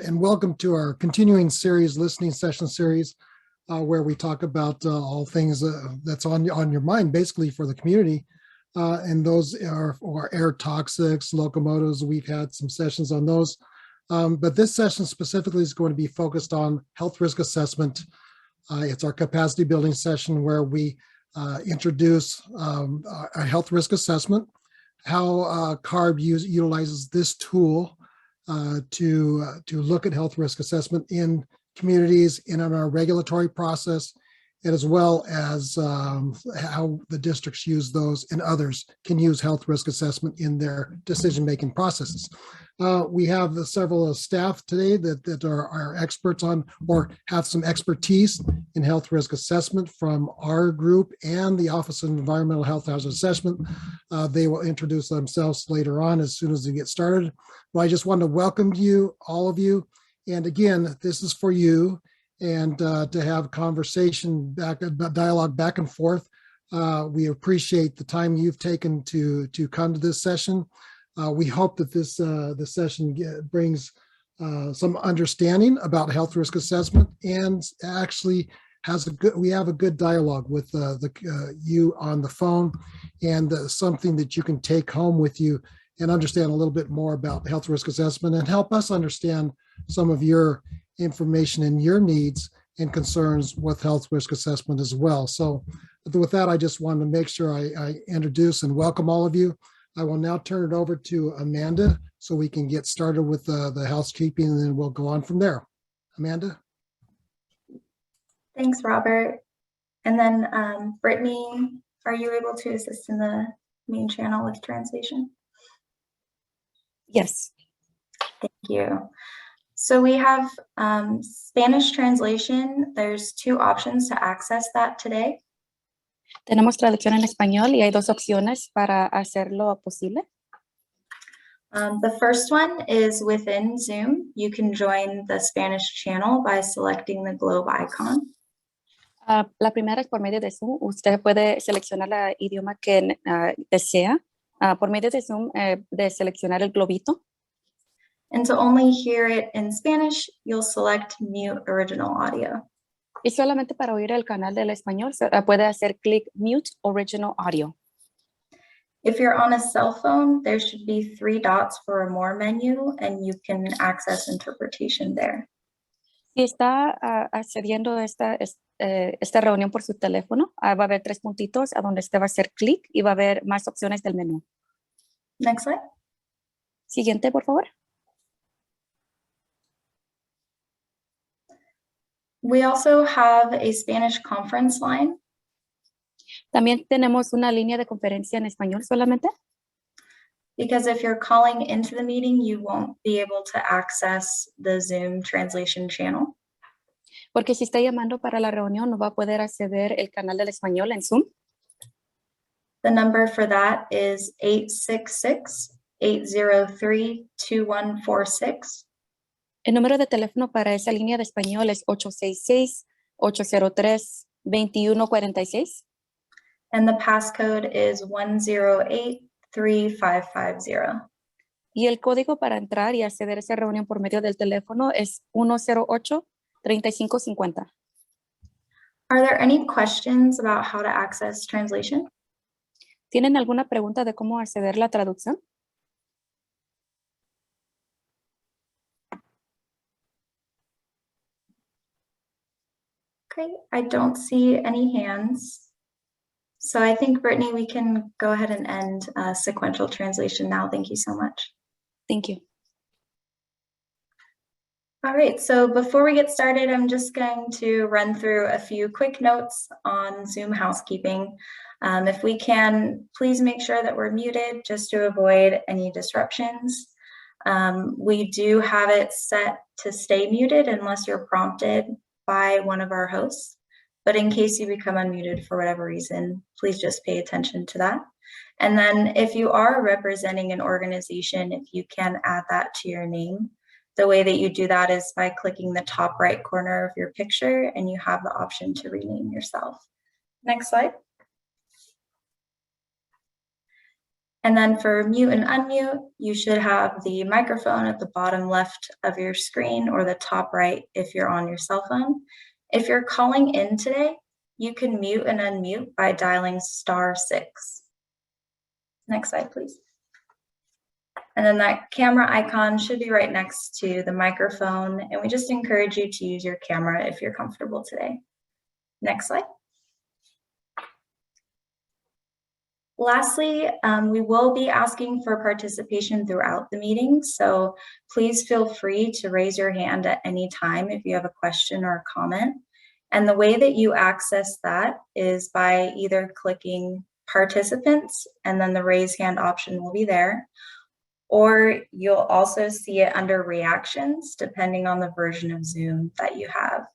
And welcome to our continuing series, listening session series, where we talk about all things that's on your mind, basically for the community. And those are air toxics, locomotives. We've had some sessions on those. But this session specifically is going to be focused on health risk assessment. It's our capacity building session where we introduce a health risk assessment, how CARB utilizes this tool to look at health risk assessment in communities and in our regulatory process, and as well as how the districts use those and others can use health risk assessment in their decision-making processes. We have several staff today that are experts on or have some expertise in health risk assessment from our group and the Office of Environmental Health Hazard Assessment. They will introduce themselves later on as soon as we get started. But I just want to welcome you, all of you. And again, this is for you and to have conversation, dialogue back and forth. We appreciate the time you've taken to come to this session. We hope that this session brings some understanding about health risk assessment and actually we have a good dialogue with you on the phone, and something that you can take home with you and understand a little bit more about health risk assessment and help us understand some of your information and your needs and concerns with health risk assessment as well. So with that, I just wanted to make sure I introduce and welcome all of you. I will now turn it over to Amanda so we can get started with the housekeeping, and then we'll go on from there. Amanda? Thanks, Robert. And then Brittany, are you able to assist in the main channel with translation? Yes. Thank you. So we have Spanish translation. There's two options to access that today. Tenemos traducción en español y hay dos opciones para hacerlo posible. The first one is within Zoom. You can join the Spanish channel by selecting the globe icon. La primera es por medio de Zoom. Usted puede seleccionar el idioma que desea. Por medio de Zoom, de seleccionar el globito. And to only hear it in Spanish, you'll select mute original audio. Y solamente para oír el canal del español, puede hacer clic Mute Original Audio. If you're on a cell phone, there should be 3 dots for a More menu, and you can access interpretation there. Si está accediendo a esta reunión por su teléfono, va a haber 3 puntitos a donde usted va a hacer clic y va a haber más opciones del menú. Next slide. Siguiente, por favor. We also have a Spanish conference line. También tenemos una línea de conferencia en español solamente. Because if you're calling into the meeting, you won't be able to access the Zoom translation channel. Porque si está llamando para la reunión, no va a poder acceder el canal del español en Zoom. The number for that is 866-803-2146. El número de teléfono para esa línea de español es 866-803-2146. And the passcode is 1083550. Y el código para entrar y acceder a esa reunión por medio del teléfono es 108-3550. Are there any questions about how to access translation? ¿Tienen alguna pregunta de cómo acceder a la traducción? Okay, I don't see any hands. So I think, Brittany, we can go ahead and end sequential translation now. Thank you so much. Thank you. All right, so before we get started, I'm just going to run through a few quick notes on Zoom housekeeping. If we can, please make sure that we're muted just to avoid any disruptions. We do have it set to stay muted unless you're prompted by one of our hosts. But in case you become unmuted for whatever reason, please just pay attention to that. And then if you are representing an organization, if you can add that to your name. The way that you do that is by clicking the top right corner of your picture, and you have the option to rename yourself. Next slide. And then for mute and unmute, you should have the microphone at the bottom left of your screen or the top right if you're on your cell phone. If you're calling in today, you can mute and unmute by dialing *6. Next slide, please. And then that camera icon should be right next to the microphone. And we just encourage you to use your camera if you're comfortable today. Next slide. Lastly, we will be asking for participation throughout the meeting. So please feel free to raise your hand at any time if you have a question or a comment. And the way that you access that is by either clicking participants and then the raise hand option will be there. Or you'll also see it under reactions, depending on the version of Zoom that you have.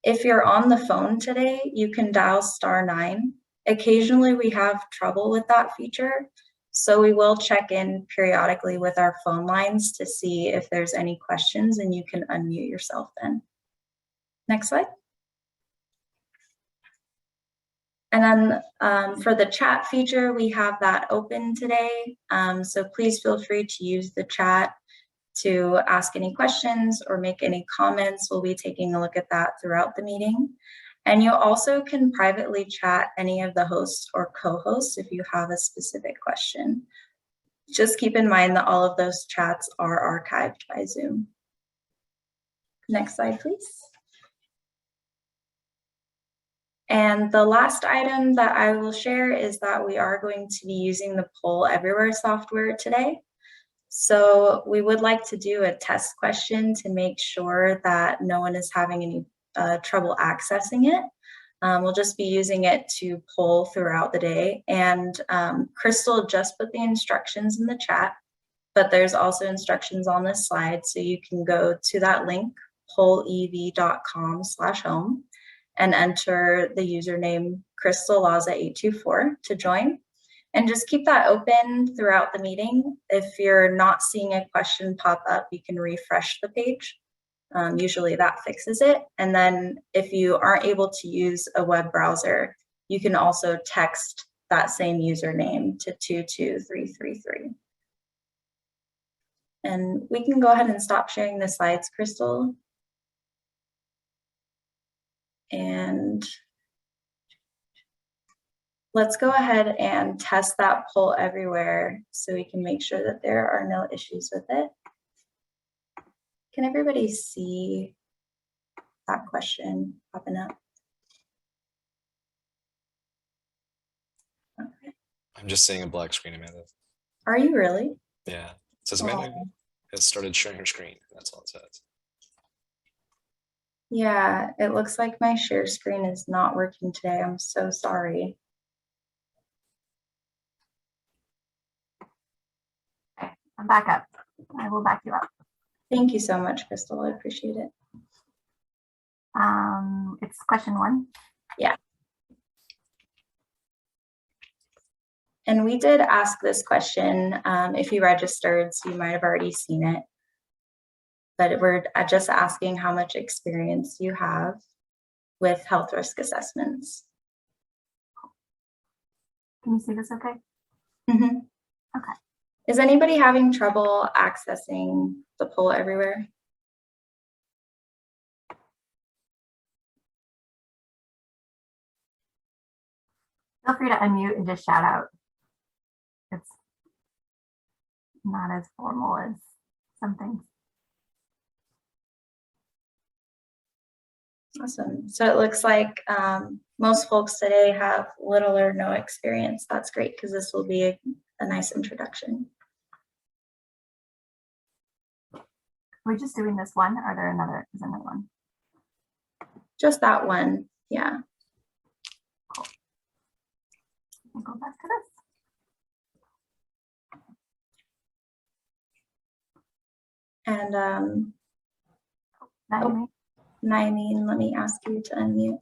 If you're on the phone today, you can dial *9. Occasionally we have trouble with that feature, so we will check in periodically with our phone lines to see if there's any questions, and you can unmute yourself then. Next slide. And then for the chat feature, we have that open today. So please feel free to use the chat to ask any questions or make any comments. We'll be taking a look at that throughout the meeting. And you also can privately chat any of the hosts or co-hosts if you have a specific question. Just keep in mind that all of those chats are archived by Zoom. Next slide, please. And the last item that I will share is that we are going to be using the Poll Everywhere software today. So we would like to do a test question to make sure that no one is having any trouble accessing it. We'll just be using it to poll throughout the day. And Crystal just put the instructions in the chat, but there's also instructions on this slide. So you can go to that link, pollev.com/home, and enter the username CrystalLaza824 to join. And just keep that open throughout the meeting. If you're not seeing a question pop up, you can refresh the page. Usually that fixes it. And then if you aren't able to use a web browser, you can also text that same username to 22333. And we can go ahead and stop sharing the slides, Crystal. And let's go ahead and test that Poll Everywhere so we can make sure that there are no issues with it. Can everybody see that question popping up? Okay. I'm just seeing a black screen, Amanda. Are you really? Yeah. It says Amanda Oh. has started sharing her screen. That's all it says. Yeah, it looks like my share screen is not working today. I'm so sorry. Okay, I'm back up. I will back you up. Thank you so much, Crystal. I appreciate it. It's question 1. And we did ask this question if you registered, so you might have already seen it. But we're just asking how much experience you have with health risk assessments. Can you see this okay? Mm-hmm. Okay. Is anybody having trouble accessing the Poll Everywhere? Feel free to unmute and just shout out. It's not as formal as some things. Awesome. So it looks like most folks today have little or no experience. That's great because this will be a nice introduction. We're just doing this one. Are there is another one? Just that one. Yeah. We'll go back to this. And Naomi, let me ask you to unmute.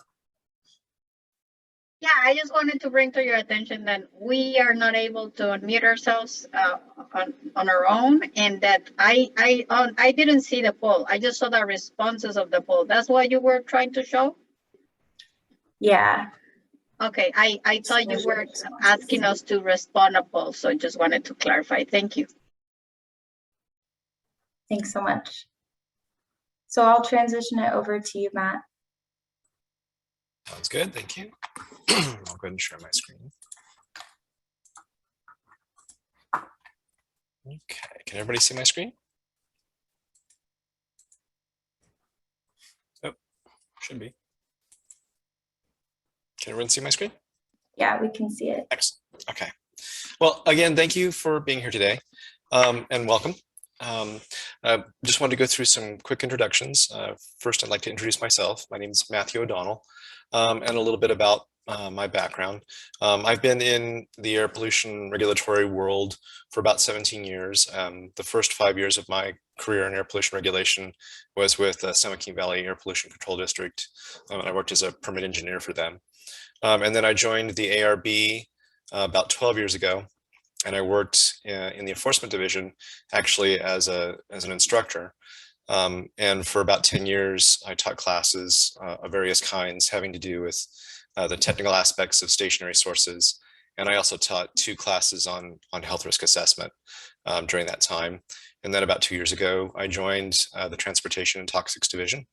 Yeah, I just wanted to bring to your attention that we are not able to unmute ourselves on our own, and that I didn't see the poll. I just saw the responses of the poll. That's what you were trying to show? Yeah. Okay, I thought you were asking us to respond a poll, so I just wanted to clarify. Thank you. Thanks so much. So I'll transition it over to you, Matt. Sounds good. Thank you. I'll go ahead and share my screen. Okay, can everybody see my screen? Oh, should be. Can everyone see my screen? Yeah, we can see it. Excellent. Okay. Well, again, thank you for being here today, and welcome. Just wanted to go through some quick introductions. First, I'd like to introduce myself. My name is Matthew O'Donnell, and a little bit about my background. I've been in the air pollution regulatory world for about 17 years. The first 5 years of my career in air pollution regulation was with San Joaquin Valley Air Pollution Control District. I worked as a permit engineer for them. And then I joined the ARB about 12 years ago, and I worked in the enforcement division actually as an instructor. And for about 10 years, I taught classes of various kinds having to do with the technical aspects of stationary sources. And I also taught 2 classes on health risk assessment during that time. And then about 2 years ago, I joined the Transportation and Toxics Division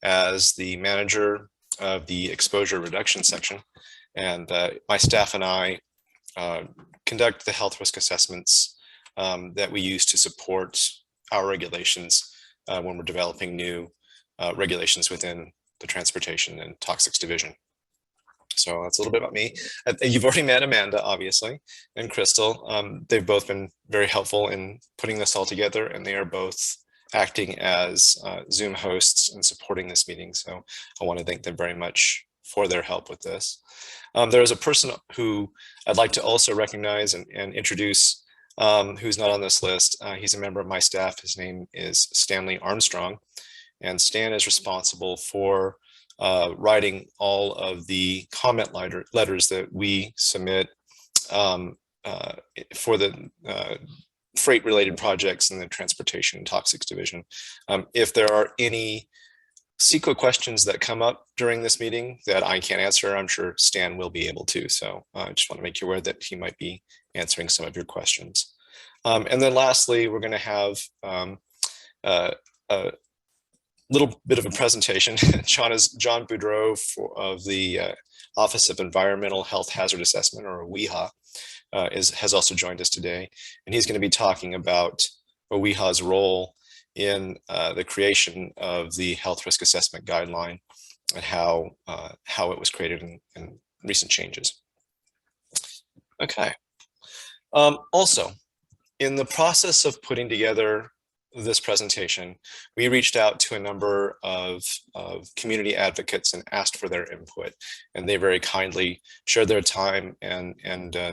as the manager of the exposure reduction section. And my staff and I conduct the health risk assessments that we use to support our regulations when we're developing new regulations within the Transportation and Toxics Division. So that's a little bit about me. You've already met Amanda, obviously, and Crystal. They've both been very helpful in putting this all together, and they are both acting as Zoom hosts and supporting this meeting. So I want to thank them very much for their help with this. There is a person who I'd like to also recognize and introduce who's not on this list. He's a member of my staff. His name is Stanley Armstrong, and Stan is responsible for writing all of the comment letters that we submit for the freight related projects in the Transportation and Toxics Division. If there are any CEQA questions that come up during this meeting that I can't answer, I'm sure Stan will be able to. So I just want to make you aware that he might be answering some of your questions. And then lastly, we're going to have a little bit of a presentation. John Boudreau of the Office of Environmental Health Hazard Assessment, or OEHA, has also joined us today. And he's going to be talking about OEHA's role in the creation of the health risk assessment guideline and how it was created in recent changes. Okay. Also, in the process of putting together this presentation, we reached out to a number of community advocates and asked for their input, and they very kindly shared their time and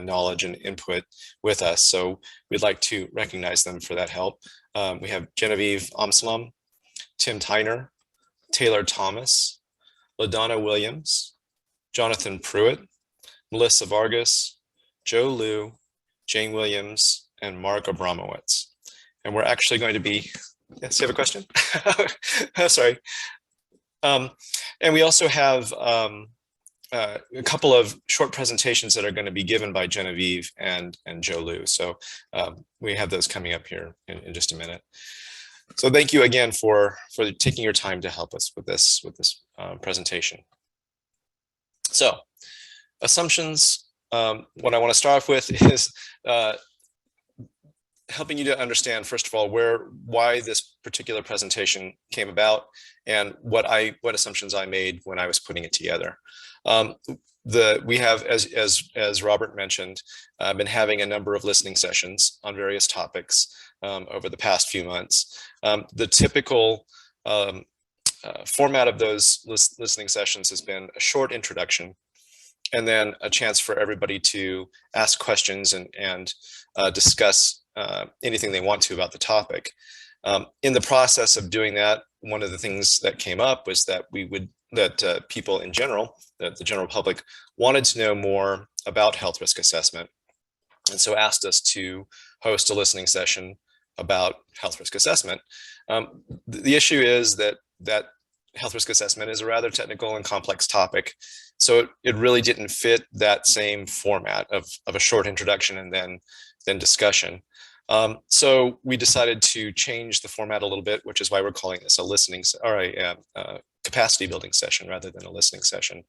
knowledge and input with us. So we'd like to recognize them for that help. We have Genevieve Amsalam, Tim Tyner, Taylor Thomas, LaDonna Williams, Jonathan Pruitt, Melissa Vargas, Joe Liu, Jane Williams, and Mark Abramowitz. And we're actually going to be, yes, you have a question? Sorry. And we also have a couple of short presentations that are going to be given by Genevieve and Joe Liu. So we have those coming up here in just a minute. So thank you again for taking your time to help us with this presentation. So assumptions, what I want to start off with is helping you to understand, first of all, why this particular presentation came about and what assumptions I made when I was putting it together. We have, as Robert mentioned, been having a number of listening sessions on various topics over the past few months. The typical format of those listening sessions has been a short introduction, and then a chance for everybody to ask questions and discuss anything they want to about the topic. In the process of doing that, one of the things that came up was that people in general, that the general public, wanted to know more about health risk assessment, and so asked us to host a listening session about health risk assessment. The issue is that health risk assessment is a rather technical and complex topic. So it really didn't fit that same format of a short introduction and then discussion. So we decided to change the format a little bit, which is why we're calling this a listening or a capacity building session rather than a listening session.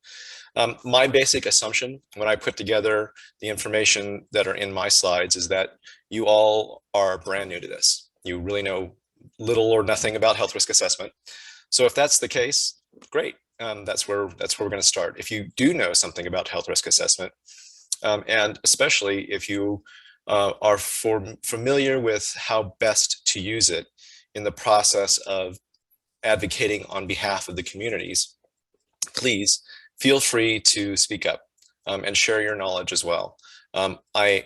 My basic assumption when I put together the information that are in my slides is that you all are brand new to this. You really know little or nothing about health risk assessment. So if that's the case, great. That's where we're going to start. If you do know something about health risk assessment, and especially if you are familiar with how best to use it in the process of advocating on behalf of the communities, please feel free to speak up and share your knowledge as well. I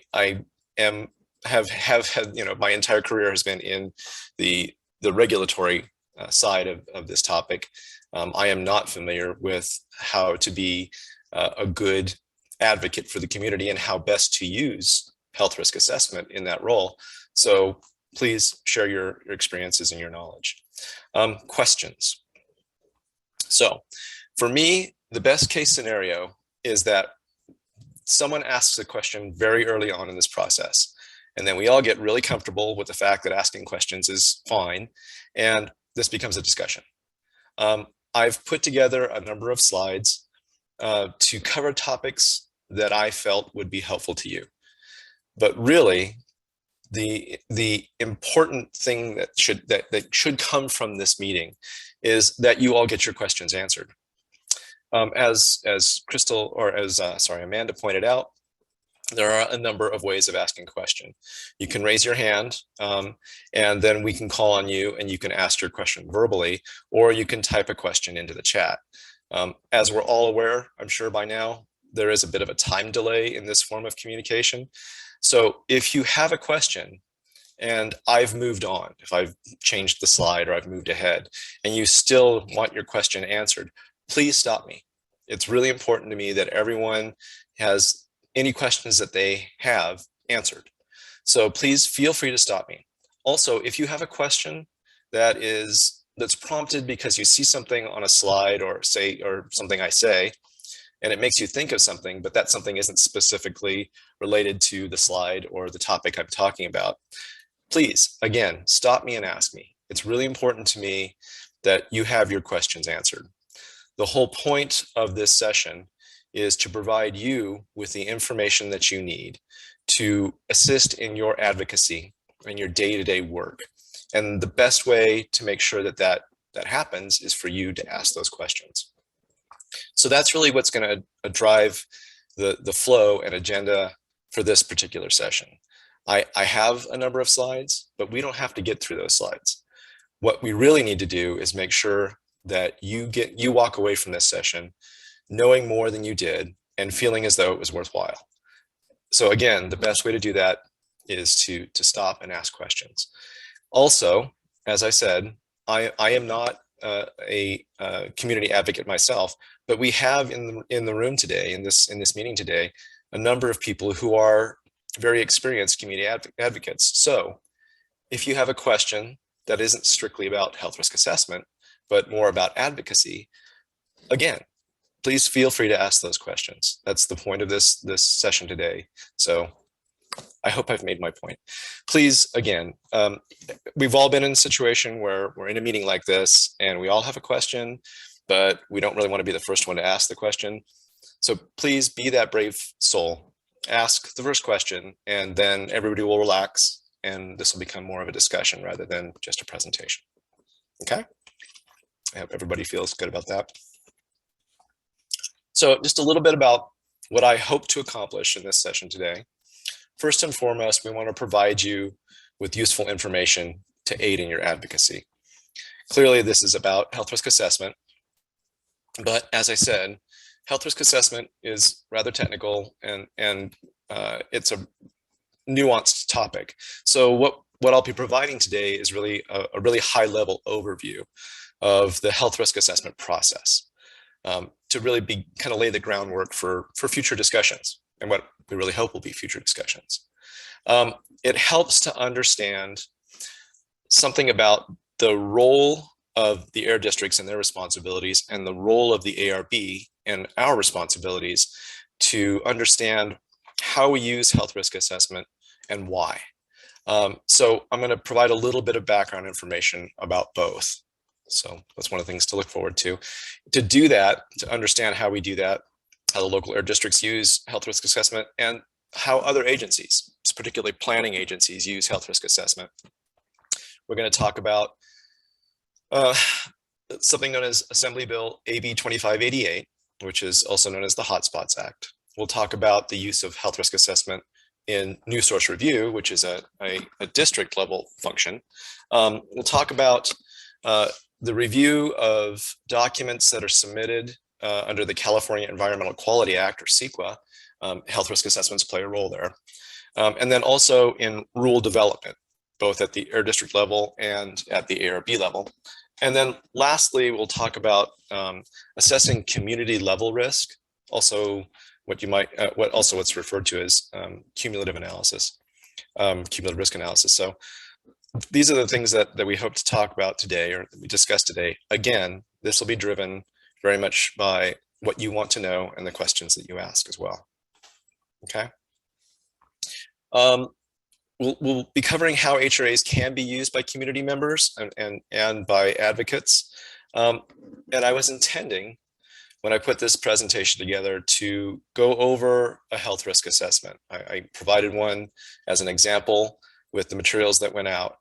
have had, you know, my entire career has been in the regulatory side of this topic. I am not familiar with how to be a good advocate for the community and how best to use health risk assessment in that role. So please share your experiences and your knowledge. Questions. So for me, the best case scenario is that someone asks a question very early on in this process, and then we all get really comfortable with the fact that asking questions is fine, and this becomes a discussion. I've put together a number of slides to cover topics that I felt would be helpful to you. But really, the important thing that should come from this meeting is that you all get your questions answered. As Crystal, or as Amanda pointed out, there are a number of ways of asking a question. You can raise your hand, and then we can call on you and you can ask your question verbally, or you can type a question into the chat. As we're all aware, I'm sure by now, there is a bit of a time delay in this form of communication. So if you have a question and I've moved on, if I've changed the slide or I've moved ahead, and you still want your question answered, please stop me. It's really important to me that everyone has any questions that they have answered. So please feel free to stop me. Also, if you have a question that's prompted because you see something on a slide or something I say, and it makes you think of something, but that something isn't specifically related to the slide or the topic I'm talking about, please, again, stop me and ask me. It's really important to me that you have your questions answered. The whole point of this session is to provide you with the information that you need to assist in your advocacy and your day-to-day work. And the best way to make sure that that happens is for you to ask those questions. So that's really what's going to drive the flow and agenda for this particular session. I have a number of slides, but we don't have to get through those slides. What we really need to do is make sure that you walk away from this session knowing more than you did and feeling as though it was worthwhile. So again, the best way to do that is to stop and ask questions. Also, as I said, I am not a community advocate myself, but we have in the room today, in this meeting today, a number of people who are very experienced community advocates. So if you have a question that isn't strictly about health risk assessment, but more about advocacy, again, please feel free to ask those questions. That's the point of this session today. So I hope I've made my point. Please, again, we've all been in a situation where we're in a meeting like this and we all have a question, but we don't really want to be the first one to ask the question. So please be that brave soul. Ask the first question and then everybody will relax and this will become more of a discussion rather than just a presentation. Okay? I hope everybody feels good about that. So just a little bit about what I hope to accomplish in this session today. First and foremost, we want to provide you with useful information to aid in your advocacy. Clearly, this is about health risk assessment, but as I said, health risk assessment is rather technical and it's a nuanced topic. So what I'll be providing today is really a really high-level overview of the health risk assessment process to really be kind of lay the groundwork for future discussions and what we really hope will be future discussions. It helps to understand something about the role of the air districts and their responsibilities, and the role of the ARB and our responsibilities to understand how we use health risk assessment and why. So I'm going to provide a little bit of background information about both. So that's one of the things to look forward to. To do that, to understand how we do that, how the local air districts use health risk assessment, and how other agencies, particularly planning agencies, use health risk assessment. We're going to talk about something known as Assembly Bill AB 2588, which is also known as the Hotspots Act. We'll talk about the use of health risk assessment in new source review, which is a district level function. We'll talk about the review of documents that are submitted under the California Environmental Quality Act, or CEQA. Health risk assessments play a role there. And then also in rule development, both at the air district level and at the ARB level. And then lastly, we'll talk about assessing community level risk, also what's referred to as cumulative analysis, cumulative risk analysis. So these are the things that we hope to talk about today, or that we discussed today. Again, this will be driven very much by what you want to know and the questions that you ask as well. Okay. We'll be covering how HRAs can be used by community members and by advocates. And I was intending, when I put this presentation together, to go over a health risk assessment. I provided one as an example with the materials that went out.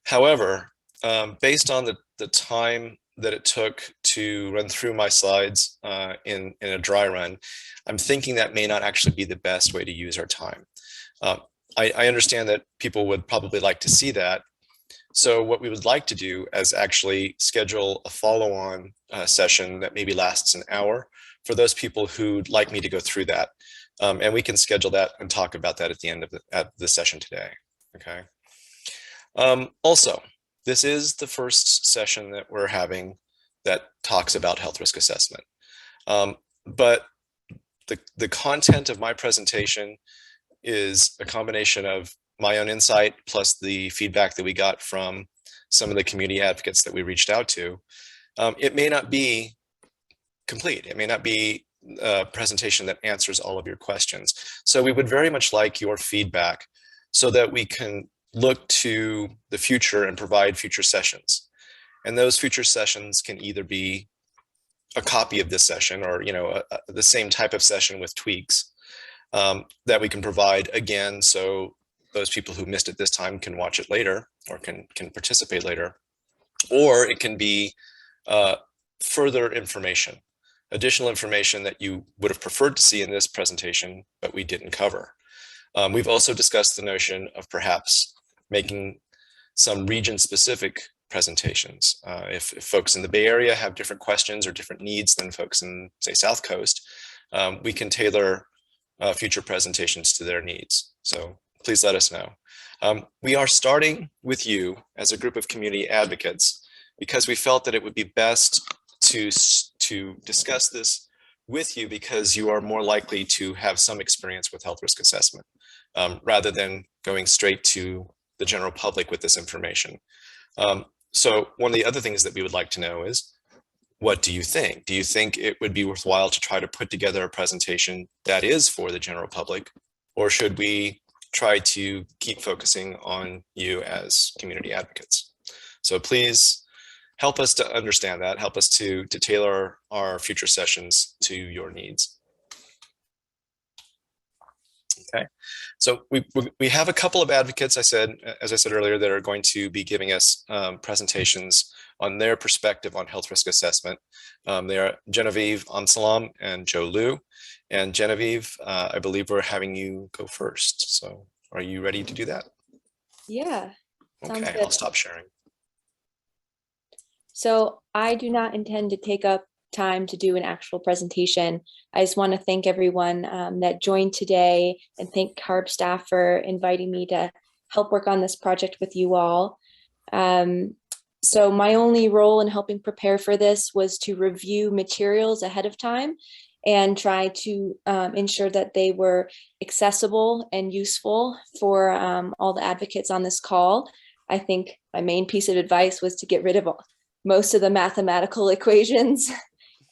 However, based on the time that it took to run through my slides in a dry run, I'm thinking that may not actually be the best way to use our time. I understand that people would probably like to see that. So what we would like to do is actually schedule a follow-on session that maybe lasts an hour for those people who'd like me to go through that. And we can schedule that and talk about that at the end of the session today. Okay. Also, this is the first session that we're having that talks about health risk assessment. But the content of my presentation is a combination of my own insight plus the feedback that we got from some of the community advocates that we reached out to. It may not be complete. It may not be a presentation that answers all of your questions. So we would very much like your feedback so that we can look to the future and provide future sessions. And those future sessions can either be a copy of this session, or the same type of session with tweaks that we can provide again, so those people who missed it this time can watch it later, or can participate later. Or it can be further information, additional information that you would have preferred to see in this presentation, but we didn't cover. We've also discussed the notion of perhaps making some region-specific presentations. If folks in the Bay Area have different questions or different needs than folks in, say, South Coast, we can tailor future presentations to their needs. So please let us know. We are starting with you as a group of community advocates because we felt that it would be best to discuss this with you, because you are more likely to have some experience with health risk assessment rather than going straight to the general public with this information. So one of the other things that we would like to know is, what do you think? Do you think it would be worthwhile to try to put together a presentation that is for the general public, or should we try to keep focusing on you as community advocates? So please help us to understand that, help us to tailor our future sessions to your needs. Okay, so we have a couple of advocates, as I said earlier, that are going to be giving us presentations on their perspective on health risk assessment. They are Genevieve Amsalam and Joe Liu. And Genevieve, I believe we're having you go first. So are you ready to do that? Yeah. Sounds Okay, good. I'll stop sharing. So I do not intend to take up time to do an actual presentation. I just want to thank everyone that joined today, and thank CARB staff for inviting me to help work on this project with you all. So my only role in helping prepare for this was to review materials ahead of time and try to ensure that they were accessible and useful for all the advocates on this call. I think my main piece of advice was to get rid of most of the mathematical equations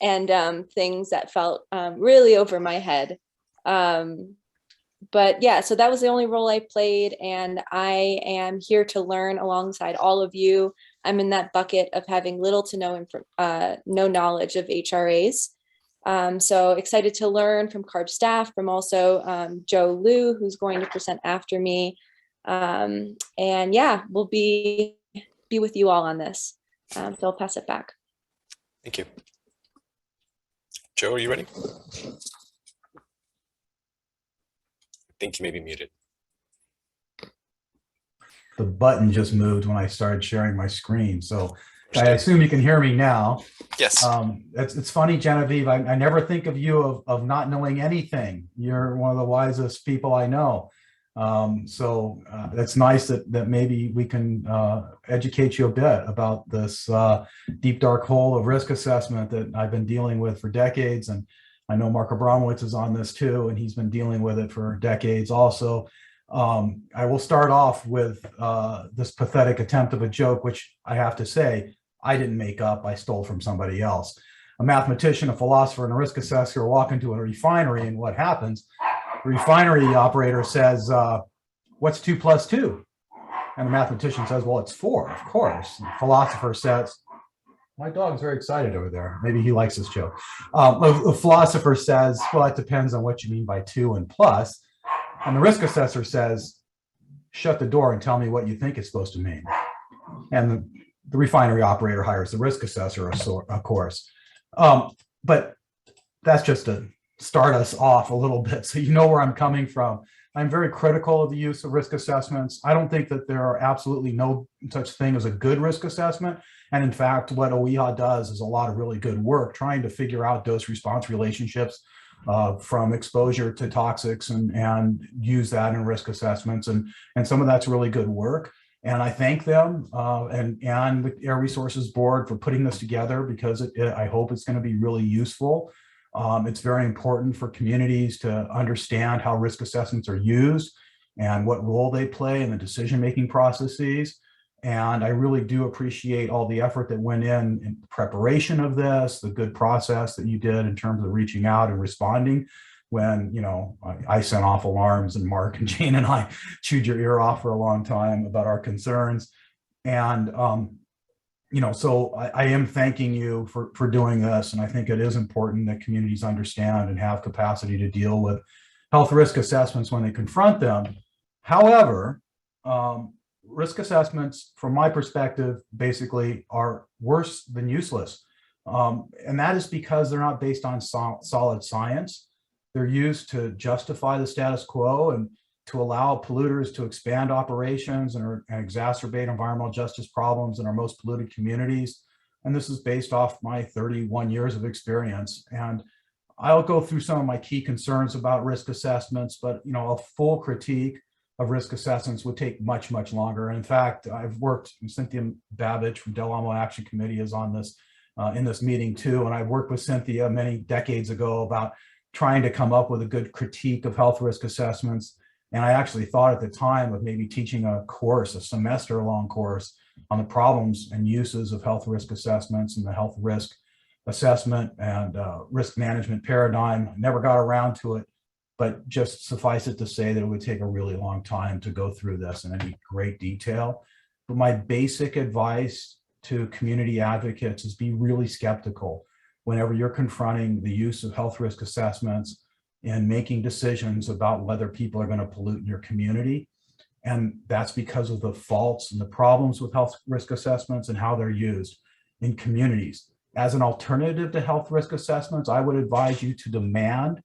and things that felt really over my head. But yeah, so that was the only role I played, and I am here to learn alongside all of you. I'm in that bucket of having little to no knowledge of HRAs. So excited to learn from CARB staff, from also Joe Liu, who's going to present after me. And yeah, we'll be with you all on this. So I'll pass it back. Thank you. Joe, are you ready? I think you may be muted. The button just moved when I started sharing my screen. So I assume you can hear me now. Yes. It's funny, Genevieve, I never think of you of not knowing anything. You're one of the wisest people I know. So it's nice that maybe we can educate you a bit about this deep dark hole of risk assessment that I've been dealing with for decades. And I know Mark Abramowitz is on this too, and he's been dealing with it for decades also. I will start off with this pathetic attempt of a joke, which I have to say, I didn't make up, I stole from somebody else. A mathematician, a philosopher, and a risk assessor walk into a refinery, and what happens? The refinery operator says, what's 2 + 2? And the mathematician says, well, it's 4, of course. And the philosopher says, my dog's very excited over there. Maybe he likes this joke. The philosopher says, well, it depends on what you mean by 2 and plus. And the risk assessor says, shut the door and tell me what you think it's supposed to mean. And the refinery operator hires the risk assessor, of course. But that's just to start us off a little bit, so you know where I'm coming from. I'm very critical of the use of risk assessments. I don't think that there are absolutely no such thing as a good risk assessment. And in fact, what OEHA does is a lot of really good work trying to figure out dose-response relationships from exposure to toxics and use that in risk assessments. And some of that's really good work. And I thank them and the Air Resources Board for putting this together, because I hope it's going to be really useful. It's very important for communities to understand how risk assessments are used and what role they play in the decision-making processes. And I really do appreciate all the effort that went in preparation of this, the good process that you did in terms of reaching out and responding when, you know, I sent off alarms and Mark and Jane and I chewed your ear off for a long time about our concerns. And, you know, so I am thanking you for doing this. And I think it is important that communities understand and have capacity to deal with health risk assessments when they confront them. However, risk assessments, from my perspective, basically are worse than useless. And that is because they're not based on solid science. They're used to justify the status quo and to allow polluters to expand operations and exacerbate environmental justice problems in our most polluted communities. And this is based off my 31 years of experience. And I'll go through some of my key concerns about risk assessments, but, you know, a full critique of risk assessments would take much, much longer. In fact, I've worked, Cynthia Babbage from Del Amo Action Committee is on this in this meeting too. And I've worked with Cynthia many decades ago about trying to come up with a good critique of health risk assessments. And I actually thought at the time of maybe teaching a course, a semester-long course on the problems and uses of health risk assessments and the health risk assessment and risk management paradigm. Never got around to it, but just suffice it to say that it would take a really long time to go through this in any great detail. But my basic advice to community advocates is be really skeptical whenever you're confronting the use of health risk assessments and making decisions about whether people are going to pollute in your community. And that's because of the faults and the problems with health risk assessments and how they're used in communities. As an alternative to health risk assessments, I would advise you to demand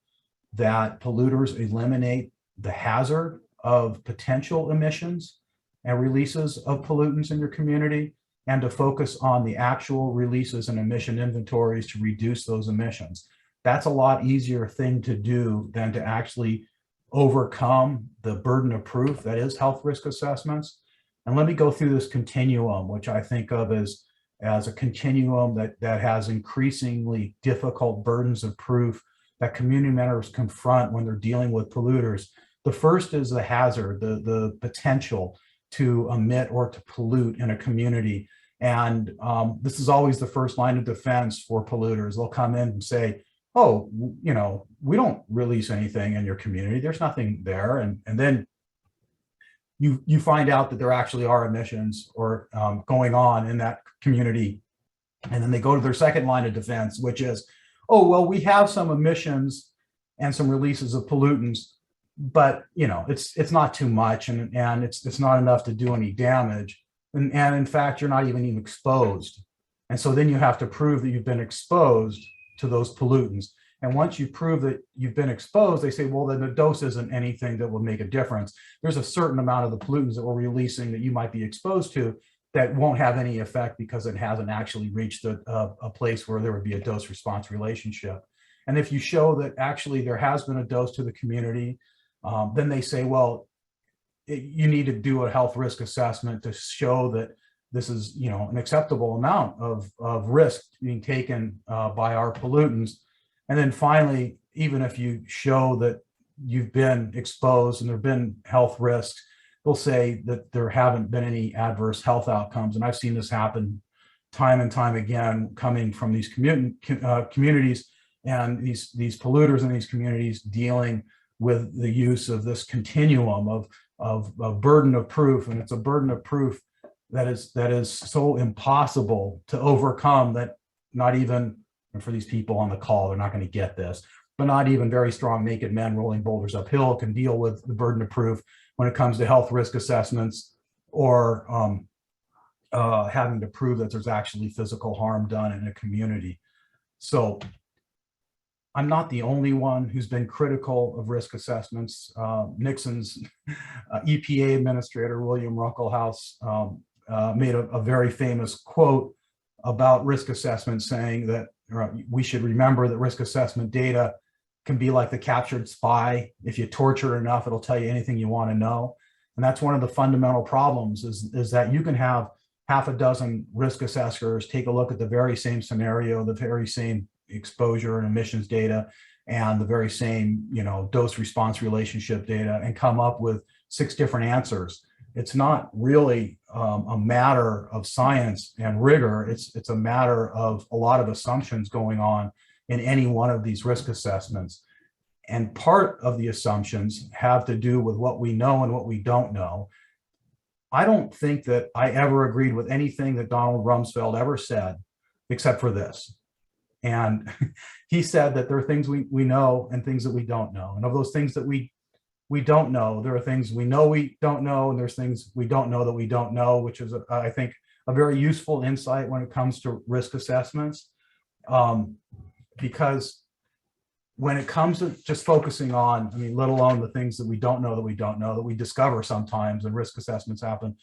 that polluters eliminate the hazard of potential emissions and releases of pollutants in your community, and to focus on the actual releases and emission inventories to reduce those emissions. That's a lot easier thing to do than to actually overcome the burden of proof that is health risk assessments. And let me go through this continuum, which I think of as a continuum that has increasingly difficult burdens of proof that community members confront when they're dealing with polluters. The first is the hazard, the potential to emit or to pollute in a community. And this is always the first line of defense for polluters. They'll come in and say, oh, you know, we don't release anything in your community. There's nothing there. And then you find out that there actually are emissions or going on in that community. And then they go to their second line of defense, which is, oh, well, we have some emissions and some releases of pollutants, but you know, it's not too much, and it's not enough to do any damage. And in fact, you're not even exposed. And so then you have to prove that you've been exposed to those pollutants. And once you prove that you've been exposed, they say, well, then the dose isn't anything that will make a difference. There's a certain amount of the pollutants that we're releasing that you might be exposed to that won't have any effect because it hasn't actually reached a place where there would be a dose response relationship. And if you show that actually there has been a dose to the community, then they say, well, you need to do a health risk assessment to show that this is, you know, an acceptable amount of risk being taken by our pollutants. And then finally, even if you show that you've been exposed and there have been health risks, they'll say that there haven't been any adverse health outcomes. And I've seen this happen time and time again, coming from these communities and these polluters in these communities dealing with the use of this continuum of burden of proof. And it's a burden of proof that is so impossible to overcome that not even, and for these people on the call, they're not going to get this, but not even very strong naked men rolling boulders uphill can deal with the burden of proof when it comes to health risk assessments or having to prove that there's actually physical harm done in a community. So I'm not the only one who's been critical of risk assessments. Nixon's EPA administrator, William Ruckelshaus, made a very famous quote about risk assessment, saying that we should remember that risk assessment data can be like the captured spy. If you torture enough, it'll tell you anything you want to know. And that's one of the fundamental problems is that you can have half a dozen risk assessors take a look at the very same scenario, the very same exposure and emissions data, and the very same, you know, dose response relationship data, and come up with 6 different answers. It's not really a matter of science and rigor. It's a matter of a lot of assumptions going on in any one of these risk assessments. And part of the assumptions have to do with what we know and what we don't know. I don't think that I ever agreed with anything that Donald Rumsfeld ever said, except for this. And he said that there are things we know and things that we don't know. And of those things that we don't know, there are things we know we don't know, and there's things we don't know that we don't know, which is, I think, a very useful insight when it comes to risk assessments. Because when it comes to just focusing on, I mean, let alone the things that we don't know that we discover sometimes, and risk assessments happen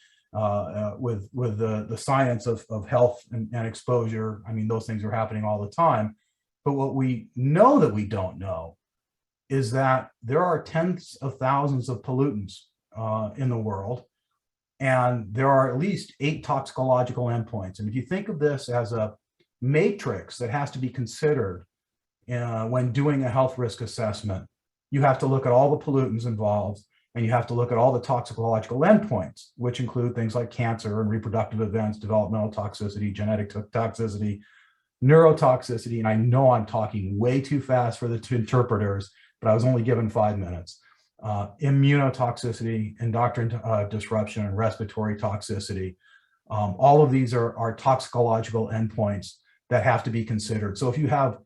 with the science of health and exposure. I mean, those things are happening all the time. But what we know that we don't know is that there are tens of thousands of pollutants in the world, and there are at least 8 toxicological endpoints. And if you think of this as a matrix that has to be considered when doing a health risk assessment, you have to look at all the pollutants involved, and you have to look at all the toxicological endpoints, which include things like cancer and reproductive events, developmental toxicity, genetic toxicity, neurotoxicity. And I know I'm talking way too fast for the 2 interpreters, but I was only given 5 minutes. Immunotoxicity, endocrine disruption, and respiratory toxicity. All of these are toxicological endpoints that have to be considered. So if you have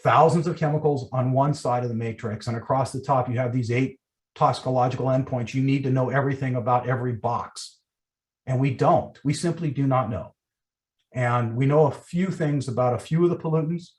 thousands of chemicals on one side of the matrix, and across the top you have these 8 toxicological endpoints, you need to know everything about every box. And we don't. We simply do not know. And we know a few things about a few of the pollutants,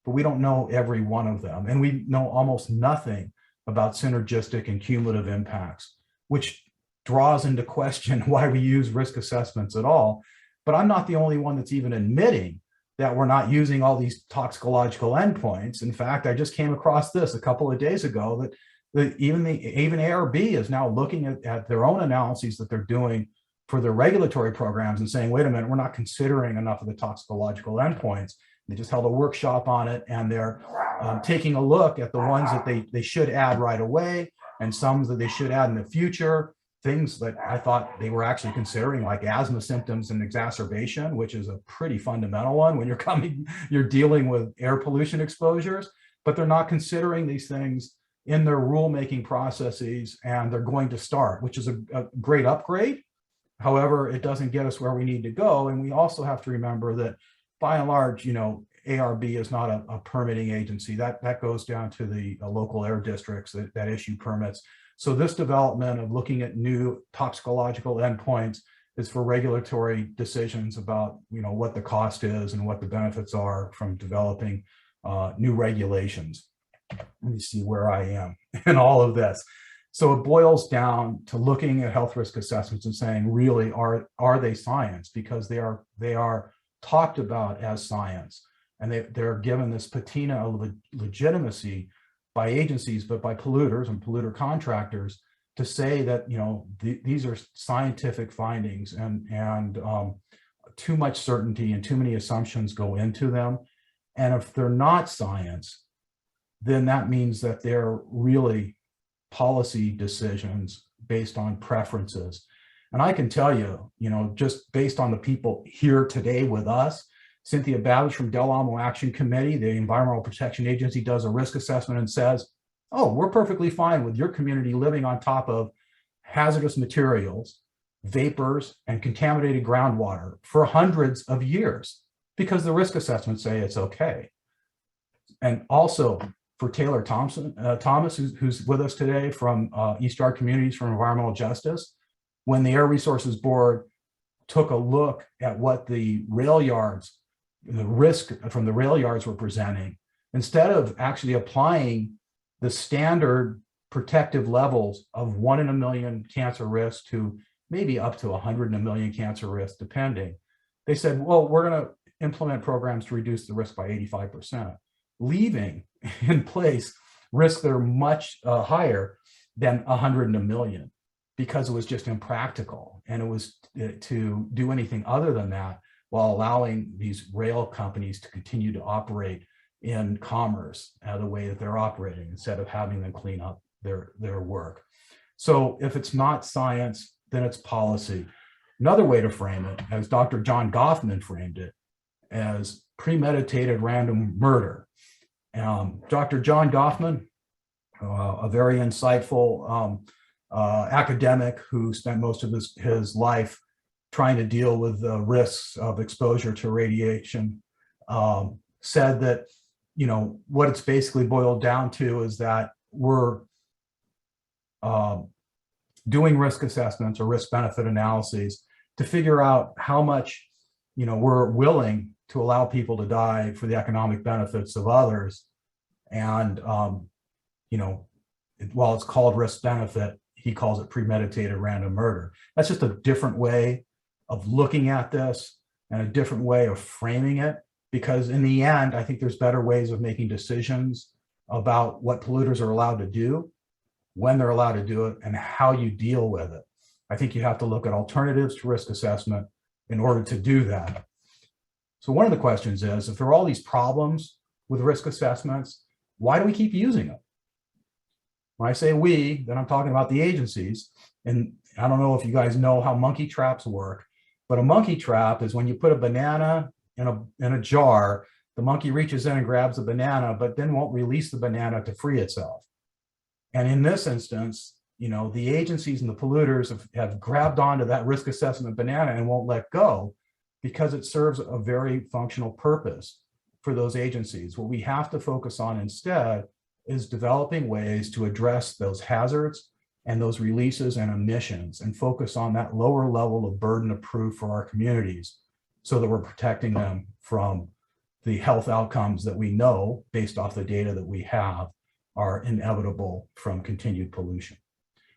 but we don't know every one of them. And we know almost nothing about synergistic and cumulative impacts, which draws into question why we use risk assessments at all. But I'm not the only one that's even admitting that we're not using all these toxicological endpoints. In fact, I just came across this a couple of days ago that even ARB is now looking at their own analyses that they're doing for their regulatory programs and saying, wait a minute, we're not considering enough of the toxicological endpoints. They just held a workshop on it, and they're taking a look at the ones that they should add right away, and some that they should add in the future. things that I thought they were actually considering, like asthma symptoms and exacerbation, which is a pretty fundamental one when you're dealing with air pollution exposures, but they're not considering these things in their rulemaking processes, and they're going to start, which is a great upgrade. However, it doesn't get us where we need to go. And we also have to remember that by and large, ARB is not a permitting agency. That goes down to the local air districts that issue permits. So this development of looking at new toxicological endpoints is for regulatory decisions about, what the cost is and what the benefits are from developing new regulations. Let me see where I am in all of this. So it boils down to looking at health risk assessments and saying, really, are they science? Because they are talked about as science, and they're given this patina of legitimacy by agencies, but by polluters and polluter contractors to say that, these are scientific findings, and too much certainty and too many assumptions go into them. And if they're not science, then that means that they're really policy decisions based on preferences. And I can tell you, just based on the people here today with us, Cynthia Babbage from Del Amo Action Committee, the Environmental Protection Agency, does a risk assessment and says, oh, we're perfectly fine with your community living on top of hazardous materials, vapors, and contaminated groundwater for hundreds of years, because the risk assessments say it's okay. And also for Taylor Thomas, who's with us today from East Yard Communities for Environmental Justice, when the Air Resources Board took a look at what the rail yards, the risk from the rail yards were presenting, instead of actually applying the standard protective levels of 1 in a million cancer risk to maybe up to 100 in a million cancer risk, depending, they said, well, we're going to implement programs to reduce the risk by 85%, leaving in place risks that are much higher than 100 in a million, because it was just impractical. And it was to do anything other than that while allowing these rail companies to continue to operate in commerce the way that they're operating, instead of having them clean up their work. So if it's not science, then it's policy. Another way to frame it, as Dr. John Goffman framed it, as premeditated random murder. Dr. John Goffman, a very insightful academic who spent most of his life trying to deal with the risks of exposure to radiation, said that, what it's basically boiled down to is that we're doing risk assessments or risk benefit analyses to figure out how much, we're willing to allow people to die for the economic benefits of others. And, while it's called risk benefit, he calls it premeditated random murder. That's just a different way of looking at this and a different way of framing it, because in the end, I think there's better ways of making decisions about what polluters are allowed to do, when they're allowed to do it, and how you deal with it. I think you have to look at alternatives to risk assessment in order to do that. So one of the questions is, if there are all these problems with risk assessments, why do we keep using them? When I say we, then I'm talking about the agencies. And I don't know if you guys know how monkey traps work, but a monkey trap is when you put a banana in a jar, the monkey reaches in and grabs the banana, but then won't release the banana to free itself. And in this instance, the agencies and the polluters have grabbed onto that risk assessment banana and won't let go, because it serves a very functional purpose for those agencies. What we have to focus on instead is developing ways to address those hazards and those releases and emissions, and focus on that lower level of burden of proof for our communities, so that we're protecting them from the health outcomes that we know, based off the data that we have, are inevitable from continued pollution.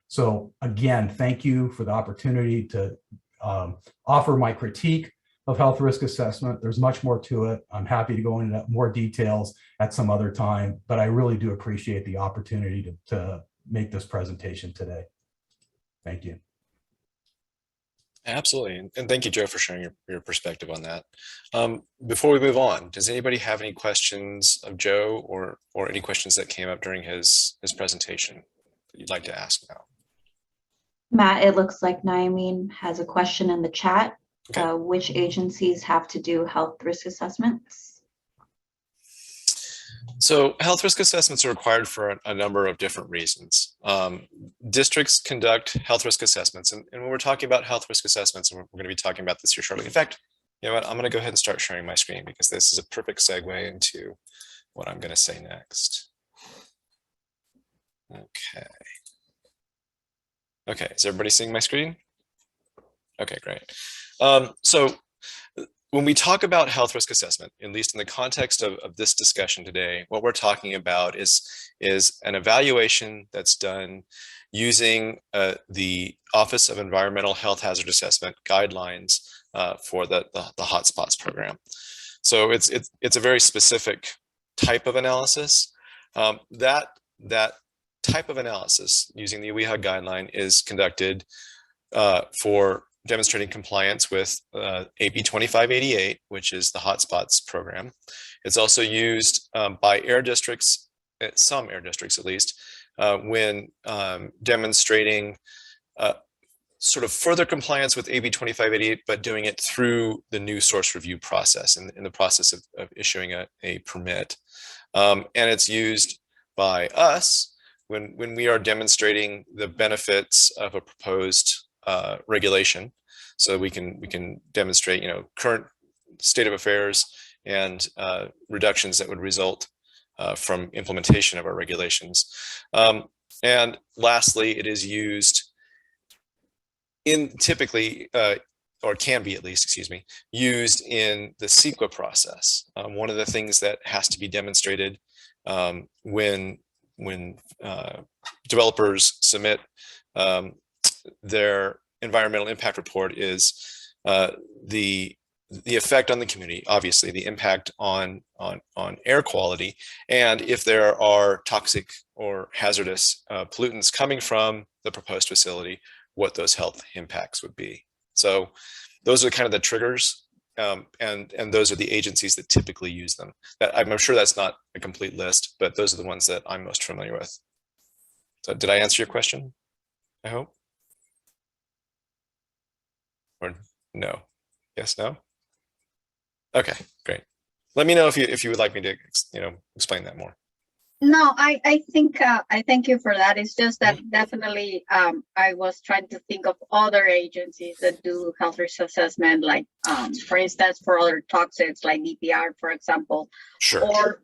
So again, thank you for the opportunity to offer my critique of health risk assessment. There's much more to it. I'm happy to go into more details at some other time, but I really do appreciate the opportunity to make this presentation today. Thank you. Absolutely. And thank you, Joe, for sharing your perspective on that. Before we move on, does anybody have any questions of Joe, or any questions that came up during his presentation that you'd like to ask now? Matt, it looks like Naomi has a question in the chat. Okay. Which agencies have to do health risk assessments? So health risk assessments are required for a number of different reasons. Districts conduct health risk assessments, and when we're talking about health risk assessments, and we're going to be talking about this here shortly. In fact, you know what? I'm going to go ahead and start sharing my screen because this is a perfect segue into what I'm going to say next. Okay. Okay, is everybody seeing my screen? Okay, great. So when we talk about health risk assessment, at least in the context of this discussion today, what we're talking about is an evaluation that's done using the Office of Environmental Health Hazard Assessment guidelines for the Hotspots program. So it's a very specific type of analysis. That type of analysis using the OEHA guideline is conducted for demonstrating compliance with AB 2588, which is the Hotspots program. It's also used by air districts, some air districts at least, when demonstrating sort of further compliance with AB 2588, but doing it through the new source review process in the process of issuing a permit. And it's used by us when we are demonstrating the benefits of a proposed regulation, so we can demonstrate, you know, current state of affairs and reductions that would result from implementation of our regulations. And lastly, it is used in typically, or can be at least, excuse me, used in the CEQA process. One of the things that has to be demonstrated when developers submit their environmental impact report is the effect on the community, obviously the impact on air quality, and if there are toxic or hazardous pollutants coming from the proposed facility, what those health impacts would be. So those are kind of the triggers, and those are the agencies that typically use them. I'm sure that's not a complete list, but those are the ones that I'm most familiar with. So did I answer your question? I hope. Or no? Yes, no? Okay, great. Let me know if you would like me to, you know, explain that more. No, I think I thank you for that. It's just that definitely I was trying to think of other agencies that do health risk assessment, like for instance, for other toxics like DPR, for example. Sure. Or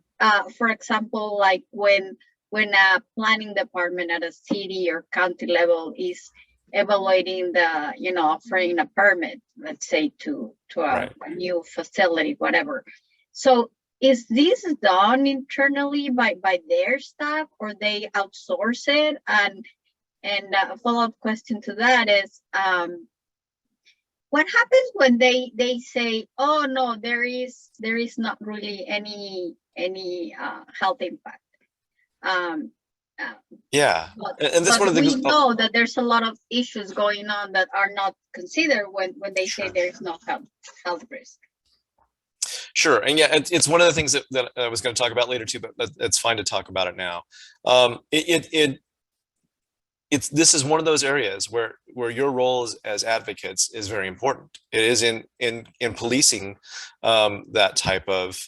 for example, like when a planning department at a city or county level is evaluating the, you know, offering a permit, let's say to a new facility, whatever. So is this done internally by their staff, or they outsource it? And a follow-up question to that is, what happens when they say, oh no, there is not really any health impact? Yeah, and that's one of the things. We know that there's a lot of issues going on that are not considered when they say there is no health risk. Sure, and yeah, it's one of the things that I was going to talk about later too, but it's fine to talk about it now. This is one of those areas where your role as advocates is very important. It is in policing that type of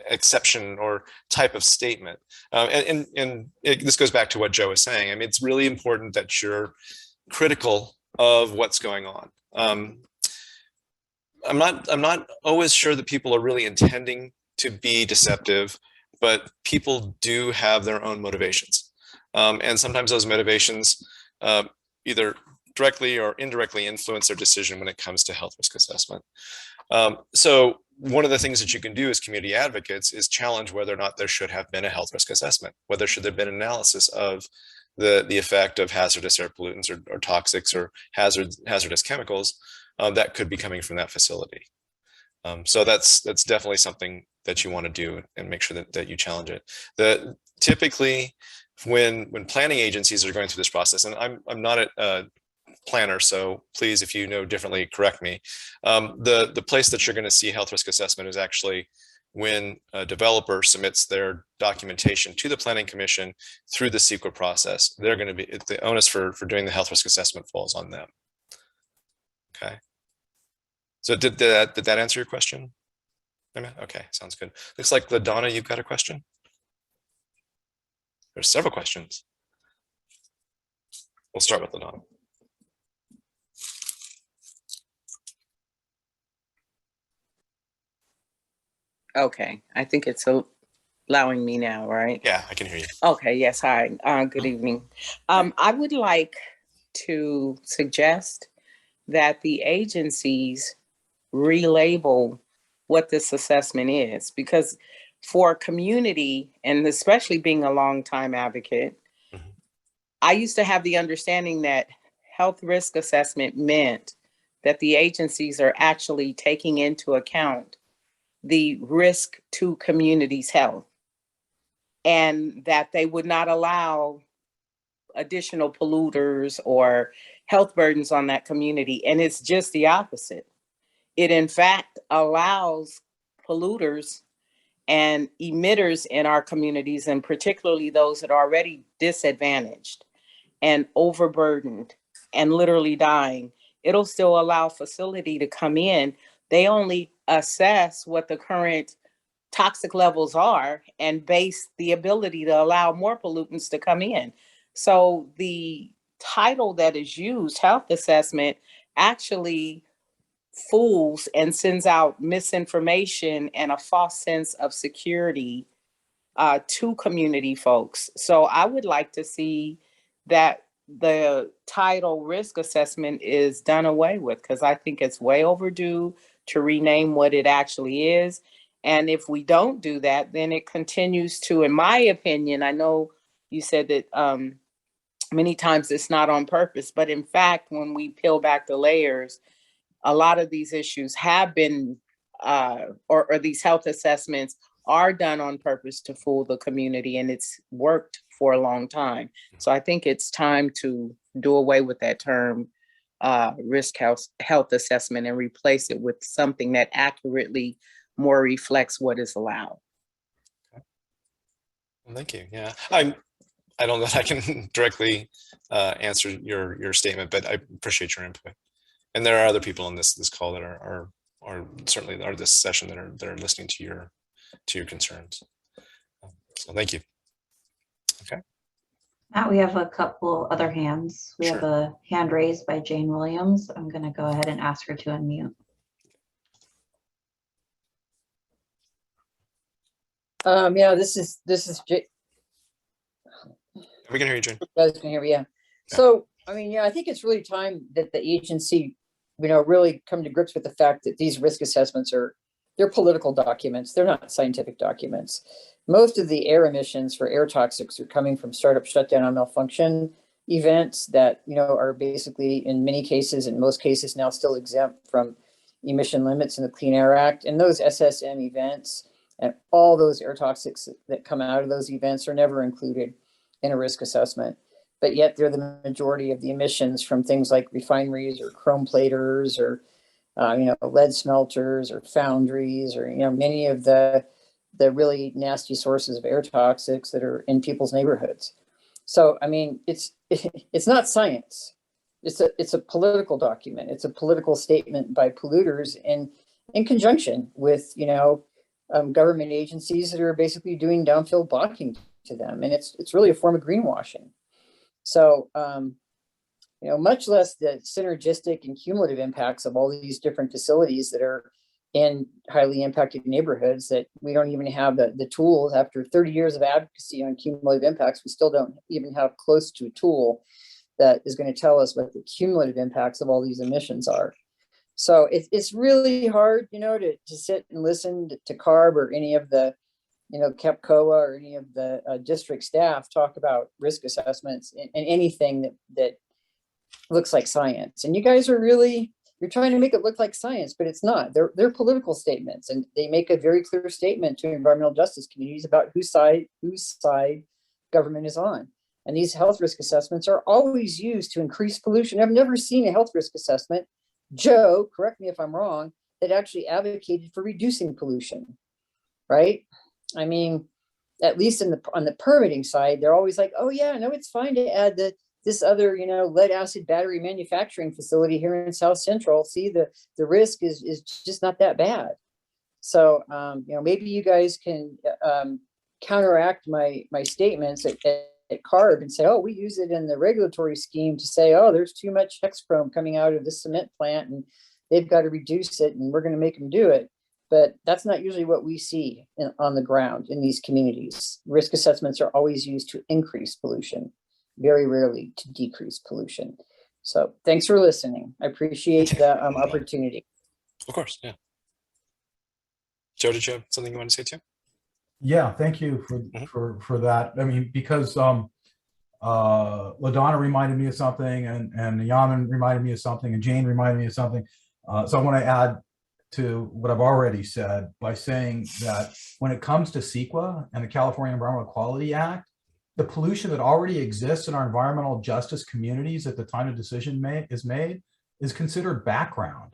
exception or type of statement, and this goes back to what Joe was saying. I mean, it's really important that you're critical of what's going on. I'm not always sure that people are really intending to be deceptive, but people do have their own motivations. And sometimes those motivations either directly or indirectly influence their decision when it comes to health risk assessment. So one of the things that you can do as community advocates is challenge whether or not there should have been a health risk assessment, whether should there have been an analysis of the effect of hazardous air pollutants or toxics or hazardous chemicals that could be coming from that facility. So that's definitely something that you want to do and make sure that you challenge it. Typically, when planning agencies are going through this process, and I'm not a planner, so please, if you know differently, correct me. The place that you're going to see health risk assessment is actually when a developer submits their documentation to the Planning Commission through the CEQA process. They're going to be, the onus for doing the health risk assessment falls on them. Okay. So did that answer your question? Okay, sounds good. Looks like LaDonna, you've got a question. There's several questions. We'll start with LaDonna. Okay, I think it's allowing me now, right? Yeah, I can hear you. Okay, yes, hi, good evening. I would like to suggest that the agencies relabel what this assessment is, because for a community, and especially being a longtime advocate, I used to have the understanding that health risk assessment meant that the agencies are actually taking into account the risk to communities' health, and that they would not allow additional polluters or health burdens on that community. And it's just the opposite. It in fact allows polluters and emitters in our communities, and particularly those that are already disadvantaged and overburdened and literally dying. It'll still allow facility to come in. They only assess what the current toxic levels are and base the ability to allow more pollutants to come in. So the title that is used, health assessment, actually fools and sends out misinformation and a false sense of security to community folks. So I would like to see that the title risk assessment is done away with, because I think it's way overdue to rename what it actually is. And if we don't do that, then it continues to, in my opinion, I know you said that many times it's not on purpose, but in fact, when we peel back the layers, a lot of these issues have been, or these health assessments are done on purpose to fool the community, and it's worked for a long time. So I think it's time to do away with that term risk health assessment and replace it with something that accurately more reflects what is allowed. Okay. Well, thank you. Yeah, I don't know that I can directly answer your statement, but I appreciate your input. And there are other people on this call that are certainly are this session that are listening to your concerns. So thank you. Okay. Now we have a couple other hands. We have a hand raised by Jane Williams. I'm going to go ahead and ask her to unmute. Yeah, this is We can hear you, Jane. You guys can hear me, yeah. So, I mean, yeah, I think it's really time that the agency, really come to grips with the fact that these risk assessments they're political documents. They're not scientific documents. Most of the air emissions for air toxics are coming from startup shutdown and malfunction events that, are basically in many cases, in most cases now still exempt from emission limits in the Clean Air Act. And those SSM events and all those air toxics that come out of those events are never included in a risk assessment. But yet they're the majority of the emissions from things like refineries or chrome platers or lead smelters or foundries or many of the really nasty sources of air toxics that are in people's neighborhoods. So I mean, it's not science. It's a political document. It's a political statement by polluters in conjunction with government agencies that are basically doing downfield blocking to them, and it's really a form of greenwashing. So much less the synergistic and cumulative impacts of all these different facilities that are in highly impacted neighborhoods that we don't even have the tools. After 30 years of advocacy on cumulative impacts, we still don't even have close to a tool that is going to tell us what the cumulative impacts of all these emissions are. So it's really hard, to sit and listen to CARB or any of the, KEPCOA or any of the district staff talk about risk assessments and anything that looks like science. And you guys are you're trying to make it look like science, but it's not. They're political statements, and they make a very clear statement to environmental justice communities about whose side government is on. And these health risk assessments are always used to increase pollution. I've never seen a health risk assessment, Joe, correct me if I'm wrong, that actually advocated for reducing pollution. right? I mean, at least on the permitting side, they're always like, oh yeah, no, it's fine to add this other, lead acid battery manufacturing facility here in South Central. See, the risk is just not that bad. So, maybe you guys can counteract my statements at CARB and say, oh, we use it in the regulatory scheme to say, oh, there's too much hexchrome coming out of the cement plant and they've got to reduce it and we're going to make them do it. But that's not usually what we see on the ground in these communities. Risk assessments are always used to increase pollution, very rarely to decrease pollution. So thanks for listening. I appreciate the opportunity. Of course, yeah. Joe, did you have something you want to say too? Yeah, thank you for that. I mean, because LaDonna reminded me of something, and Yaman reminded me of something, and Jane reminded me of something. So I want to add to what I've already said by saying that when it comes to CEQA and the California Environmental Quality Act, the pollution that already exists in our environmental justice communities at the time a decision is made is considered background.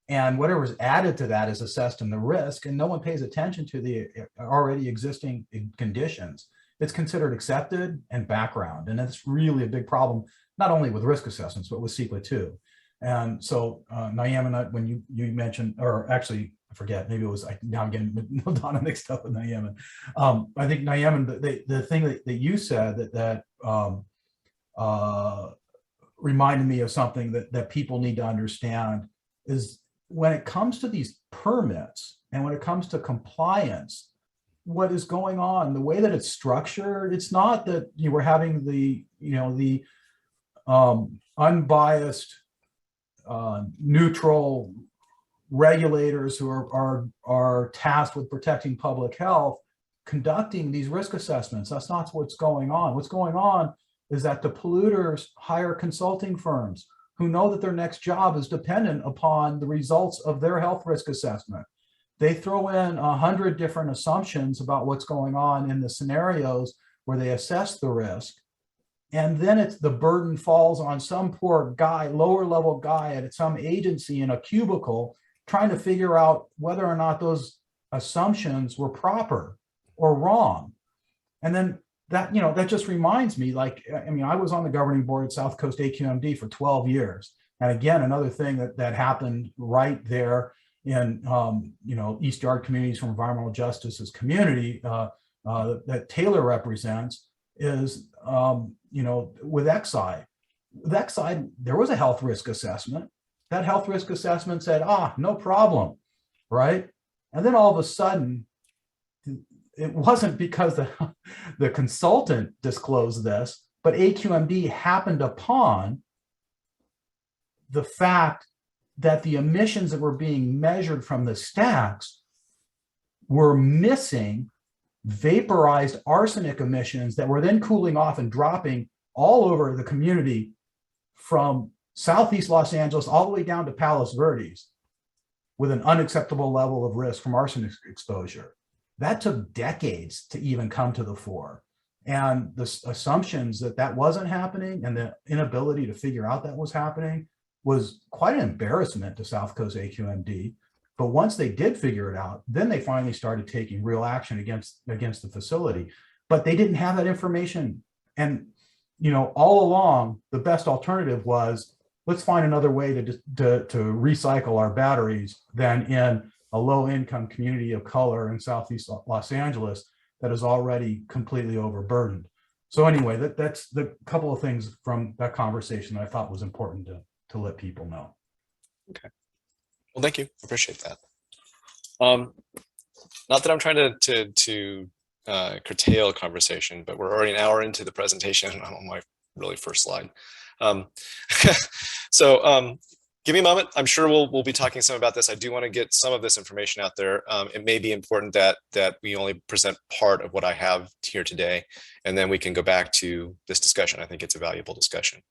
And whatever is added to that is assessed in the risk, and no one pays attention to the already existing conditions. It's considered accepted and background. And that's really a big problem, not only with risk assessments, but with CEQA too. And so, Nyaman, when you mentioned, or actually, I forget, maybe it was, now I'm getting Donna mixed up with Nyaman. I think Nyaman, the thing that you said that reminded me of something that people need to understand is when it comes to these permits and when it comes to compliance, what is going on, the way that it's structured, it's not that you were having the unbiased, neutral regulators who are tasked with protecting public health conducting these risk assessments. That's not what's going on. What's going on is that the polluters hire consulting firms who know that their next job is dependent upon the results of their health risk assessment. They throw in 100 different assumptions about what's going on in the scenarios where they assess the risk. And then the burden falls on some poor guy, lower level guy at some agency in a cubicle, trying to figure out whether or not those assumptions were proper or wrong. And then that just reminds me, I was on the governing board at South Coast AQMD for 12 years. And again, another thing that happened right there in, East Yard Communities for Environmental Justice's community that Taylor represents is, with Exide. With Exide, there was a health risk assessment. That health risk assessment said, no problem, right? And then all of a sudden, it wasn't because the consultant disclosed this, but AQMD happened upon the fact that the emissions that were being measured from the stacks were missing vaporized arsenic emissions that were then cooling off and dropping all over the community from Southeast Los Angeles all the way down to Palos Verdes with an unacceptable level of risk from arsenic exposure. That took decades to even come to the fore. And the assumptions that wasn't happening and the inability to figure out that was happening was quite an embarrassment to South Coast AQMD. But once they did figure it out, then they finally started taking real action against the facility. But they didn't have that information. And all along, the best alternative was, let's find another way to recycle our batteries than in a low-income community of color in Southeast Los Angeles that is already completely overburdened. So anyway, that's the couple of things from that conversation that I thought was important to let people know. Okay. Well, thank you. I appreciate that. Not that I'm trying to curtail conversation, but we're already an hour into the presentation. I'm on my really first slide. So give me a moment. I'm sure we'll be talking some about this. I do want to get some of this information out there. It may be important that we only present part of what I have here today, and then we can go back to this discussion. I think it's a valuable discussion.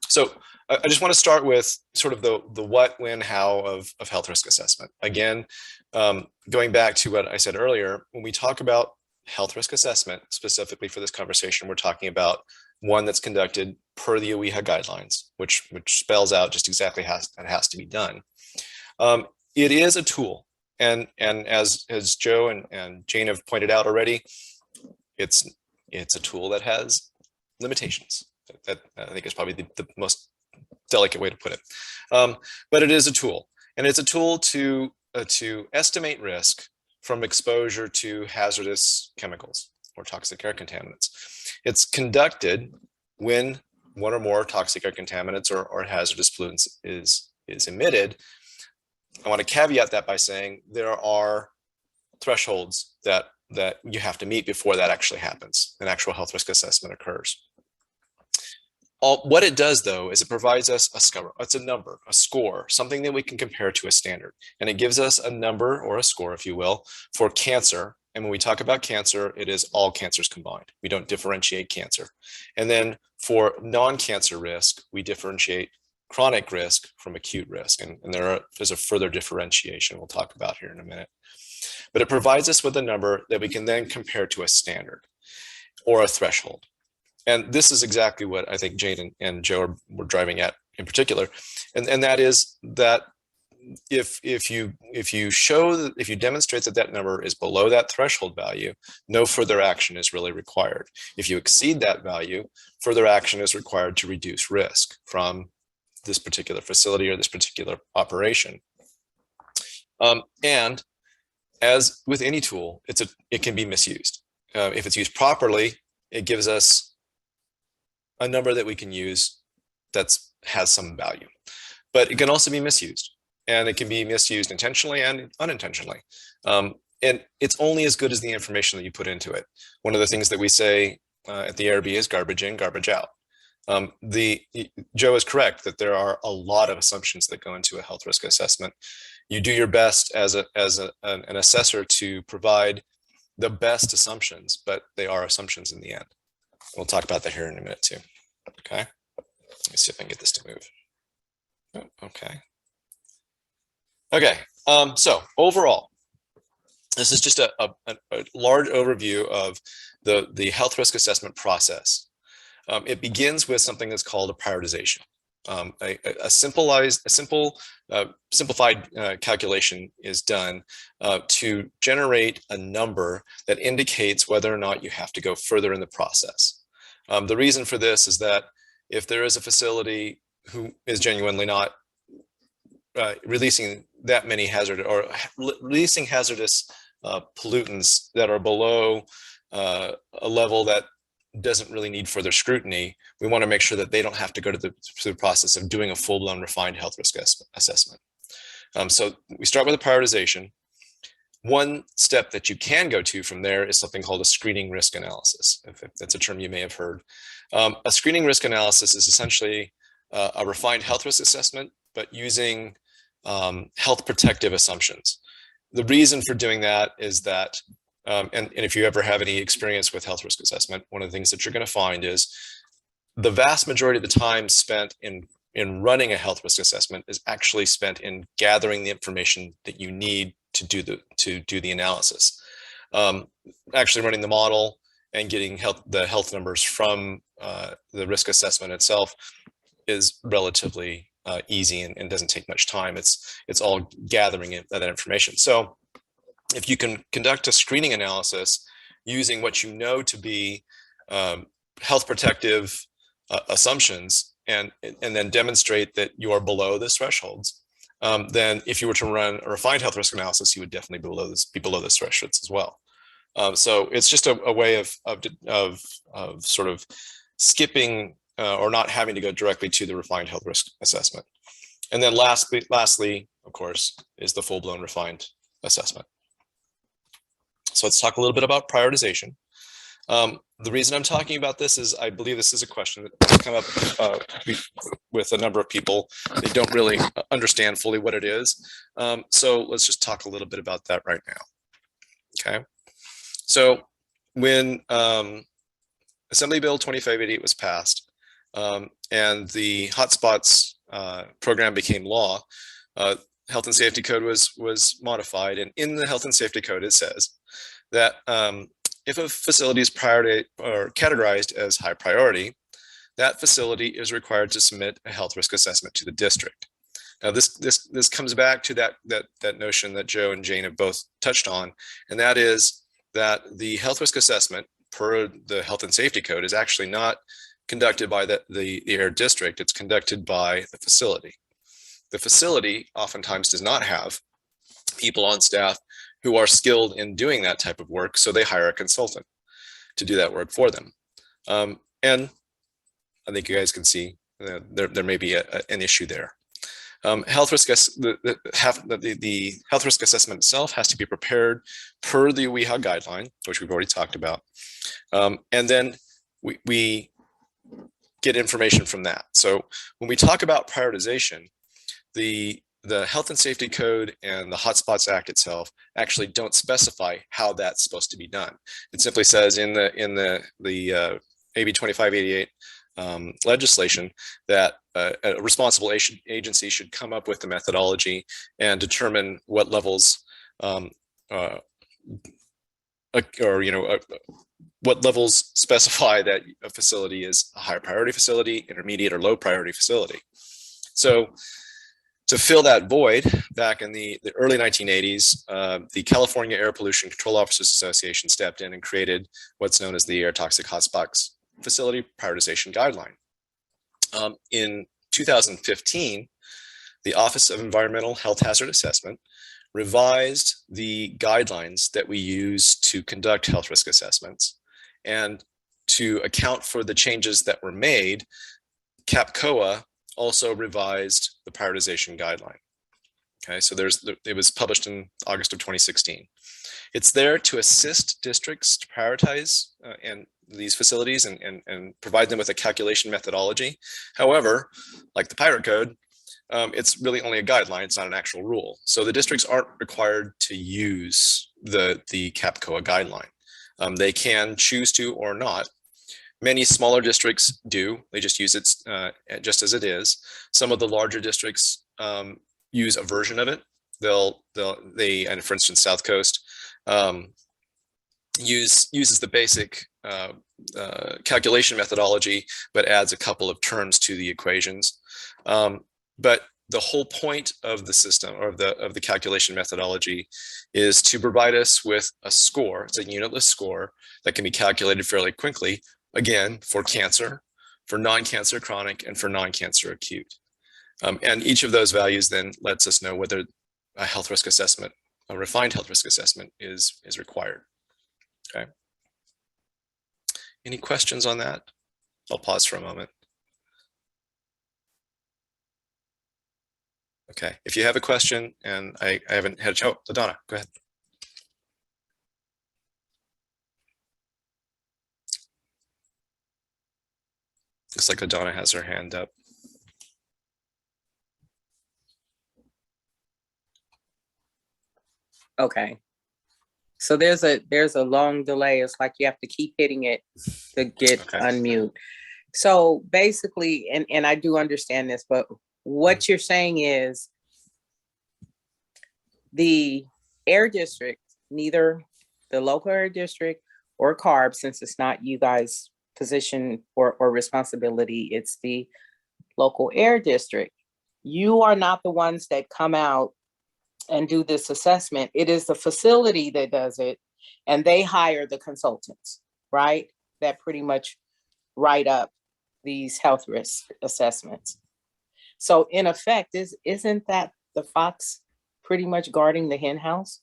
So I just want to start with sort of the what, when, how of health risk assessment. Again, going back to what I said earlier, when we talk about health risk assessment, specifically for this conversation, we're talking about one that's conducted per the OEHA guidelines, which spells out just exactly how it has to be done. It is a tool, and as Joe and Jane have pointed out already, it's a tool that has limitations. That I think is probably the most delicate way to put it. But it is a tool, and it's a tool to estimate risk from exposure to hazardous chemicals or toxic air contaminants. It's conducted when one or more toxic air contaminants or hazardous pollutants is emitted. I want to caveat that by saying there are thresholds that you have to meet before that actually happens. An actual health risk assessment occurs. What it does, though, is it provides us a score. It's a number, a score, something that we can compare to a standard. And it gives us a number or a score, if you will, for cancer. And when we talk about cancer, it is all cancers combined. We don't differentiate cancer. And then for non-cancer risk, we differentiate chronic risk from acute risk. And there's a further differentiation we'll talk about here in a minute. But it provides us with a number that we can then compare to a standard or a threshold. And this is exactly what I think Jane and Joe were driving at in particular. And that is that if you demonstrate that number is below that threshold value, no further action is really required. If you exceed that value, further action is required to reduce risk from this particular facility or this particular operation. And as with any tool, it can be misused. If it's used properly, it gives us a number that we can use that has some value. But it can also be misused, and it can be misused intentionally and unintentionally. And it's only as good as the information that you put into it. One of the things that we say at the ARB is garbage in, garbage out. Joe is correct that there are a lot of assumptions that go into a health risk assessment. You do your best as an assessor to provide the best assumptions, but they are assumptions in the end. We'll talk about that here in a minute too. Okay, let me see if I can get this to move. Oh, okay. Okay, so overall, this is just a large overview of the health risk assessment process. It begins with something that's called a prioritization. A simplified calculation is done to generate a number that indicates whether or not you have to go further in the process. The reason for this is that if there is a facility who is genuinely not releasing that many releasing hazardous pollutants that are below a level that doesn't really need further scrutiny, we want to make sure that they don't have to go through the process of doing a full-blown refined health risk assessment. So we start with a prioritization. One step that you can go to from there is something called a screening risk analysis, if that's a term you may have heard. A screening risk analysis is essentially a refined health risk assessment, but using health protective assumptions. The reason for doing that is that, and if you ever have any experience with health risk assessment, one of the things that you're going to find is the vast majority of the time spent in running a health risk assessment is actually spent in gathering the information that you need to do the analysis. Actually running the model and getting the health numbers from the risk assessment itself is relatively easy and doesn't take much time. It's all gathering that information. So if you can conduct a screening analysis using what you know to be health protective assumptions and then demonstrate that you are below those thresholds, then if you were to run a refined health risk analysis, you would definitely be below those thresholds as well. So it's just a way of sort of skipping or not having to go directly to the refined health risk assessment. And then lastly, of course, is the full-blown refined assessment. So let's talk a little bit about prioritization. The reason I'm talking about this is I believe this is a question that's come up with a number of people. They don't really understand fully what it is. So let's just talk a little bit about that right now. Okay. So when Assembly Bill 2588 was passed and the hotspots program became law, Health and Safety Code was modified. And in the Health and Safety Code, it says that if a facility is categorized as high priority, that facility is required to submit a health risk assessment to the district. Now, this comes back to that notion that Joe and Jane have both touched on, and that is that the health risk assessment per the Health and Safety Code is actually not conducted by the air district. It's conducted by the facility. The facility oftentimes does not have people on staff who are skilled in doing that type of work, so they hire a consultant to do that work for them. And I think you guys can see there may be an issue there. The health risk assessment itself has to be prepared per the WEHA guideline, which we've already talked about. And then we get information from that. So when we talk about prioritization, the Health and Safety Code and the Hotspots Act itself actually don't specify how that's supposed to be done. It simply says in the AB 2588 legislation that a responsible agency should come up with the methodology and determine what levels what levels specify that a facility is a high priority facility, intermediate, or low priority facility. So to fill that void, back in the early 1980s, the California Air Pollution Control Officers Association stepped in and created what's known as the Air Toxic Hotspots Facility Prioritization Guideline. In 2015, the Office of Environmental Health Hazard Assessment revised the guidelines that we use to conduct health risk assessments. And to account for the changes that were made, CAPCOA also revised the prioritization guideline. Okay, so it was published in August of 2016. It's there to assist districts to prioritize and these facilities and provide them with a calculation methodology. However, like the Pirate Code, it's really only a guideline, it's not an actual rule. So the districts aren't required to use the CAPCOA guideline. They can choose to or not. Many smaller districts do, they just use it just as it is. Some of the larger districts use a version of it. And for instance, South Coast uses the basic calculation methodology, but adds a couple of terms to the equations. But the whole point of the system, or of the calculation methodology, is to provide us with a score. It's a unitless score that can be calculated fairly quickly, again, for cancer, for non-cancer chronic, and for non-cancer acute. And each of those values then lets us know whether a health risk assessment, a refined health risk assessment is required. Okay. Any questions on that? I'll pause for a moment. Okay, if you have a question and I haven't had a chance, oh, LaDonna, go ahead. Looks like LaDonna has her hand up. Okay. So there's a long delay. It's like you have to keep hitting it to get unmute. So basically, and I do understand this, but what you're saying is the air district, neither the local air district or CARB, since it's not you guys' position or responsibility, it's the local air district. You are not the ones that come out and do this assessment. It is the facility that does it, and they hire the consultants, right? That pretty much write up these health risk assessments. So in effect, isn't that the fox pretty much guarding the hen house?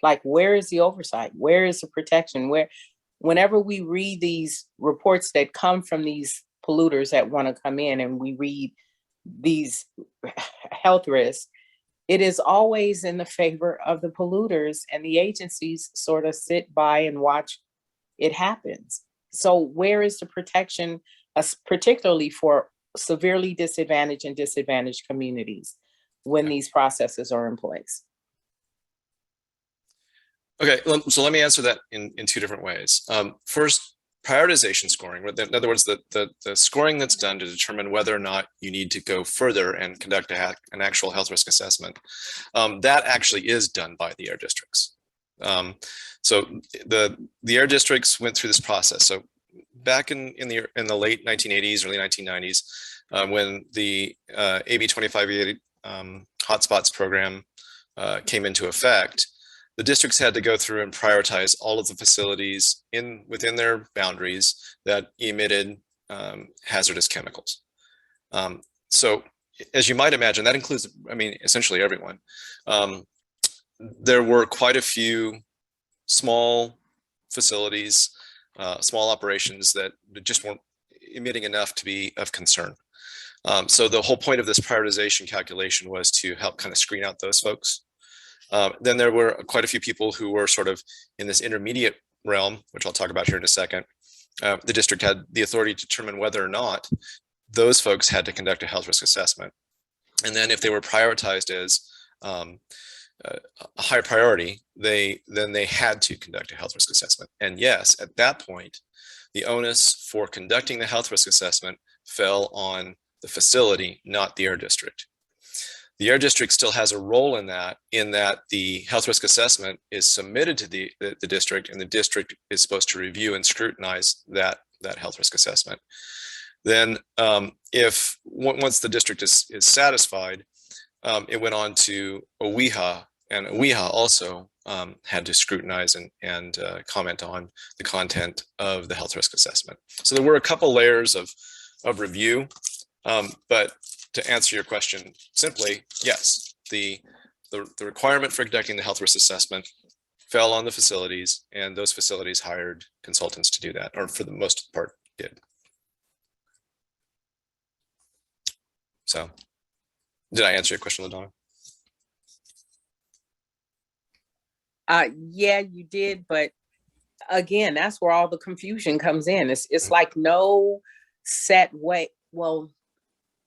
Like, where is the oversight? Where is the protection? Whenever we read these reports that come from these polluters that want to come in, and we read these health risks, it is always in the favor of the polluters, and the agencies sort of sit by and watch it happens. So where is the protection, particularly for severely disadvantaged and disadvantaged communities when these processes are in place? Okay, so let me answer that in two different ways. First, prioritization scoring. In other words, the scoring that's done to determine whether or not you need to go further and conduct an actual health risk assessment, that actually is done by the air districts. So the air districts went through this process. So back in the late 1980s, early 1990s, when the AB 2588 hotspots program came into effect, the districts had to go through and prioritize all of the facilities within their boundaries that emitted hazardous chemicals. So as you might imagine, that includes, I mean, essentially everyone. There were quite a few small facilities, small operations that just weren't emitting enough to be of concern. So the whole point of this prioritization calculation was to help kind of screen out those folks. Then there were quite a few people who were sort of in this intermediate realm, which I'll talk about here in a second. The district had the authority to determine whether or not those folks had to conduct a health risk assessment. And then if they were prioritized as a high priority, then they had to conduct a health risk assessment. And yes, at that point, the onus for conducting the health risk assessment fell on the facility, not the air district. The air district still has a role in that the health risk assessment is submitted to the district, and the district is supposed to review and scrutinize that health risk assessment. Then once the district is satisfied, it went on to OWIHA, and OWIHA also had to scrutinize and comment on the content of the health risk assessment. So there were a couple layers of review, but to answer your question simply, yes, the requirement for conducting the health risk assessment fell on the facilities, and those facilities hired consultants to do that, or for the most part did. So did I answer your question, LaDonna? Yeah, you did, but again, that's where all the confusion comes in. It's like no set way. Well,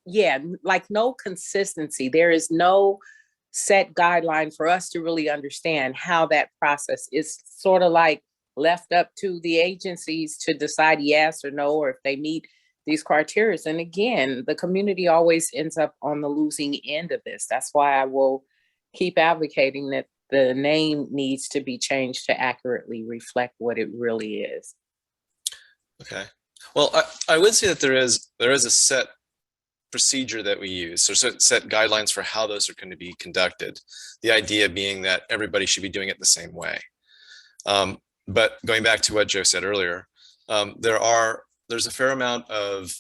yeah, like no consistency. There is no set guideline for us to really understand how that process is sort of like left up to the agencies to decide yes or no, or if they meet these criteria. And again, the community always ends up on the losing end of this. That's why I will keep advocating that the name needs to be changed to accurately reflect what it really is. Okay. Well, I would say that there is a set procedure that we use, so set guidelines for how those are going to be conducted. The idea being that everybody should be doing it the same way. But going back to what Joe said earlier, there's a fair amount of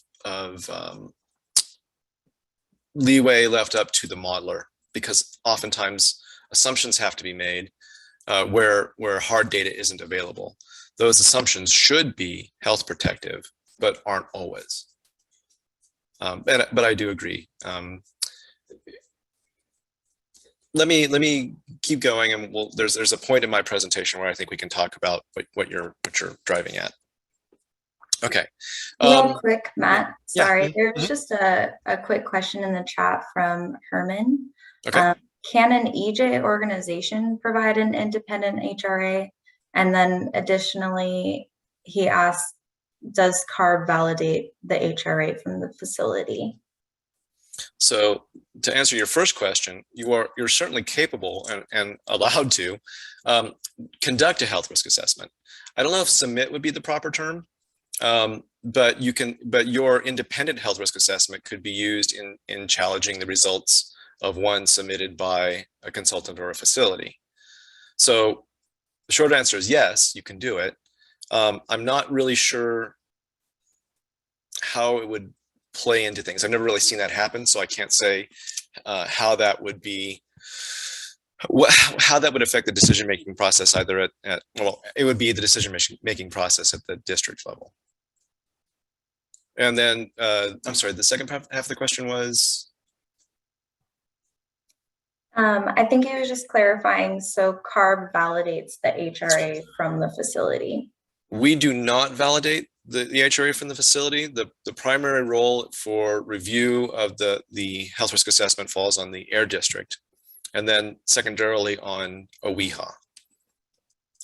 leeway left up to the modeler, because oftentimes assumptions have to be made where hard data isn't available. Those assumptions should be health protective, but aren't always. But I do agree. Let me keep going, and there's a point in my presentation where I think we can talk about what you're driving at. Okay. Real quick, Matt. Sorry, Yeah. there's just a quick question in the chat from Herman. Okay. Can an EJ organization provide an independent HRA? And then additionally, he asked, does CARB validate the HRA from the facility? So to answer your first question, you're certainly capable and allowed to conduct a health risk assessment. I don't know if submit would be the proper term, but your independent health risk assessment could be used in challenging the results of one submitted by a consultant or a facility. So the short answer is yes, you can do it. I'm not really sure how it would play into things. I've never really seen that happen, so I can't say how that would be, how that would affect the decision-making process either well, it would be the decision-making process at the district level. And then, I'm sorry, the second half of the question was? I think he was just clarifying, so CARB validates the HRA from the facility. We do not validate the HRA from the facility. The primary role for review of the health risk assessment falls on the air district, and then secondarily on OWIHA.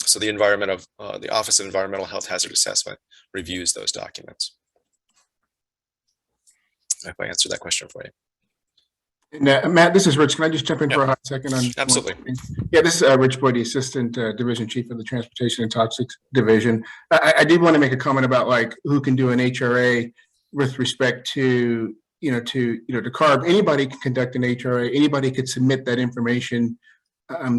So the the Office of Environmental Health Hazard Assessment reviews those documents. If I answered that question for you. Matt, this is Rich. Can I just jump in for a hot second? Absolutely. Yeah, this is Rich Boyd, the Assistant Division Chief of the Transportation and Toxics Division. I did want to make a comment about like who can do an HRA with respect to to CARB, anybody can conduct an HRA, anybody could submit that information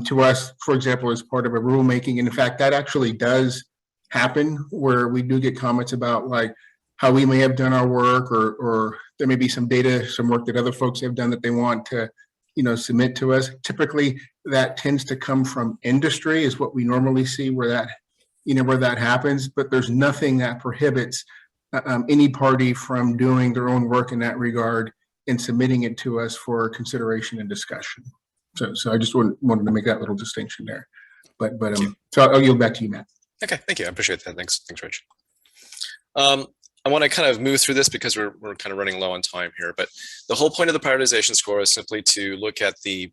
to us, for example, as part of a rulemaking. And in fact, that actually does happen, where we do get comments about like how we may have done our work, or there may be some data, some work that other folks have done that they want to, submit to us. Typically, that tends to come from industry, is what we normally see where that happens. But there's nothing that prohibits any party from doing their own work in that regard and submitting it to us for consideration and discussion. So I just wanted to make that little distinction there. But so I'll yield back to you, Matt. Okay, thank you. I appreciate that. Thanks, Rich. I want to kind of move through this because we're kind of running low on time here. But the whole point of the prioritization score is simply to look at the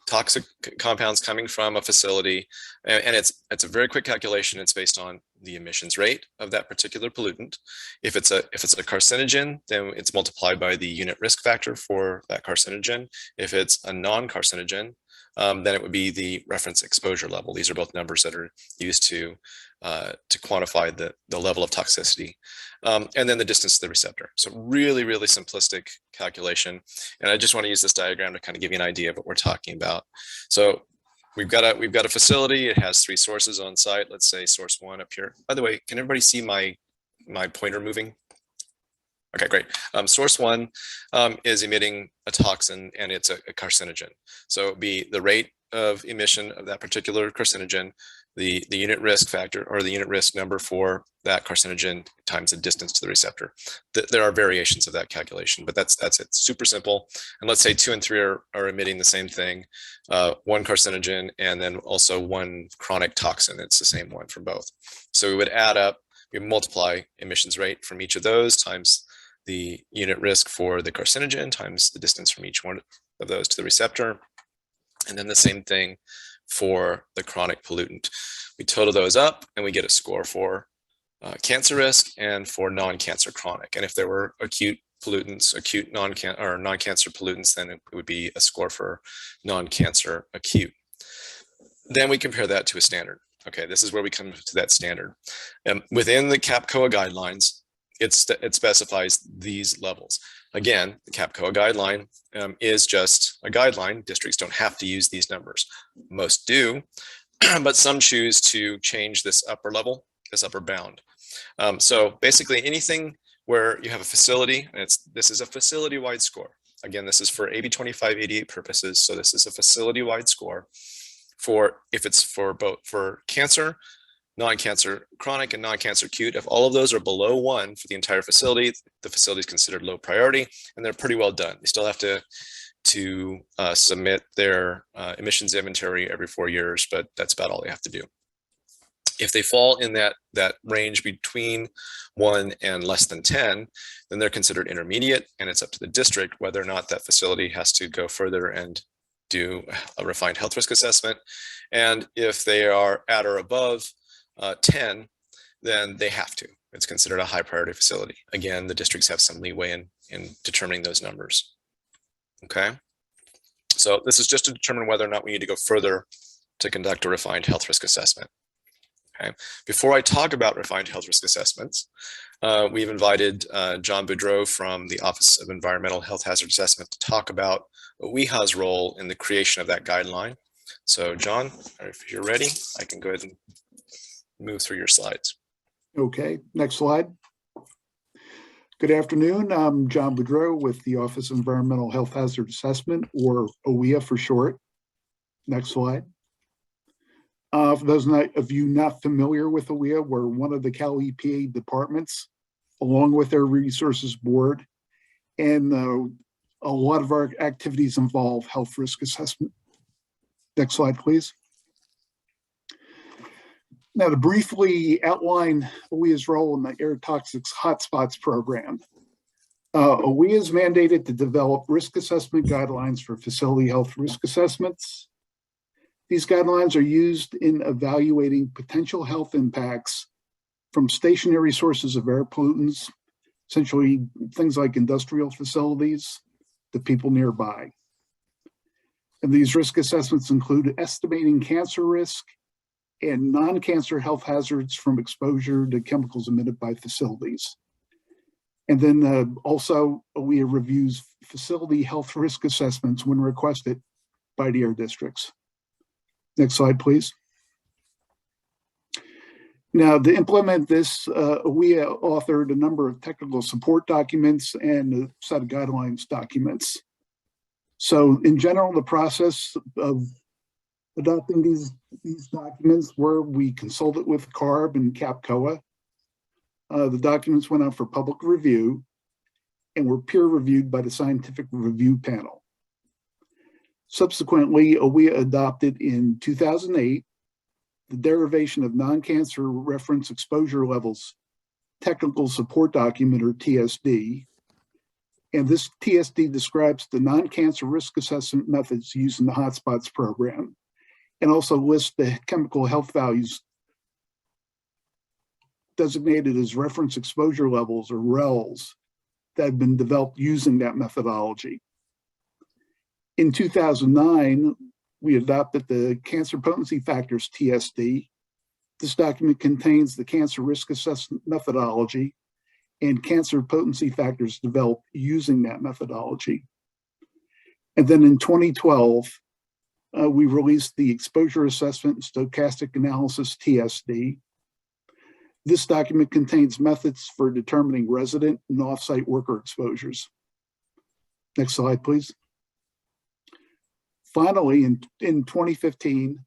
toxic compounds coming from a facility, and it's a very quick calculation. It's based on the emissions rate of that particular pollutant. If it's a carcinogen, then it's multiplied by the unit risk factor for that carcinogen. If it's a non-carcinogen, then it would be the reference exposure level. These are both numbers that are used to quantify the level of toxicity, and then the distance to the receptor. So really, really simplistic calculation. And I just want to use this diagram to kind of give you an idea of what we're talking about. So we've got a facility. It has 3 sources on site. Let's say source 1 up here. By the way, can everybody see my pointer moving? Okay, great. Source 1 is emitting a toxin, and it's a carcinogen. So it would be the rate of emission of that particular carcinogen, the unit risk factor, or the unit risk number for that carcinogen times the distance to the receptor. There are variations of that calculation, but that's it. Super simple. And let's say 2 and 3 are emitting the same thing, 1 carcinogen and then also 1 chronic toxin. It's the same one for both. So we would add up, we multiply emissions rate from each of those times the unit risk for the carcinogen times the distance from each one of those to the receptor. And then the same thing for the chronic pollutant. We total those up and we get a score for cancer risk and for non-cancer chronic. And if there were acute pollutants, acute non-cancer pollutants, then it would be a score for non-cancer acute. Then we compare that to a standard. Okay, this is where we come to that standard. Within the CAPCOA guidelines, it specifies these levels. Again, the CAPCOA guideline is just a guideline. Districts don't have to use these numbers. Most do, but some choose to change this upper level, this upper bound. So basically anything where you have a facility, and this is a facility-wide score. Again, this is for AB 2588 purposes. So this is a facility-wide score for if it's for both for cancer, non-cancer chronic, and non-cancer acute. If all of those are below 1 for the entire facility, the facility is considered low priority, and they're pretty well done. They still have to submit their emissions inventory every 4 years, but that's about all they have to do. If they fall in that range between 1 and less than 10, then they're considered intermediate, and it's up to the district whether or not that facility has to go further and do a refined health risk assessment. And if they are at or above 10, then they have to. It's considered a high priority facility. Again, the districts have some leeway in determining those numbers. Okay, so this is just to determine whether or not we need to go further to conduct a refined health risk assessment. Okay, before I talk about refined health risk assessments, we've invited John Boudreau from the Office of Environmental Health Hazard Assessment to talk about OEHA's role in the creation of that guideline. So John, if you're ready, I can go ahead and move through your slides. Okay, next slide. Good afternoon. I'm John Boudreau with the Office of Environmental Health Hazard Assessment, or OEHA for short. Next slide. For those of you not familiar with OEHA, we're one of the Cal EPA departments, along with their resources board. And a lot of our activities involve health risk assessment. Next slide, please. Now, to briefly outline OEHA's role in the Air Toxics Hotspots program, OEHA is mandated to develop risk assessment guidelines for facility health risk assessments. These guidelines are used in evaluating potential health impacts from stationary sources of air pollutants, essentially things like industrial facilities, to people nearby. And these risk assessments include estimating cancer risk and non-cancer health hazards from exposure to chemicals emitted by facilities. And then also OWIA reviews facility health risk assessments when requested by the air districts. Next slide, please. Now, to implement this, OWIA authored a number of technical support documents and a set of guidelines documents. So in general, the process of adopting these documents were we consulted with CARB and CAPCOA. The documents went out for public review and were peer reviewed by the scientific review panel. Subsequently, OWIA adopted in 2008 the derivation of non-cancer reference exposure levels technical support document, or TSD. And this TSD describes the non-cancer risk assessment methods used in the Hotspots program, and also lists the chemical health values designated as reference exposure levels, or RELs, that have been developed using that methodology. In 2009, we adopted the Cancer Potency Factors TSD. This document contains the cancer risk assessment methodology and cancer potency factors developed using that methodology. And then in 2012, we released the Exposure Assessment and Stochastic Analysis TSD. This document contains methods for determining resident and off-site worker exposures. Next slide, please. Finally, in 2015,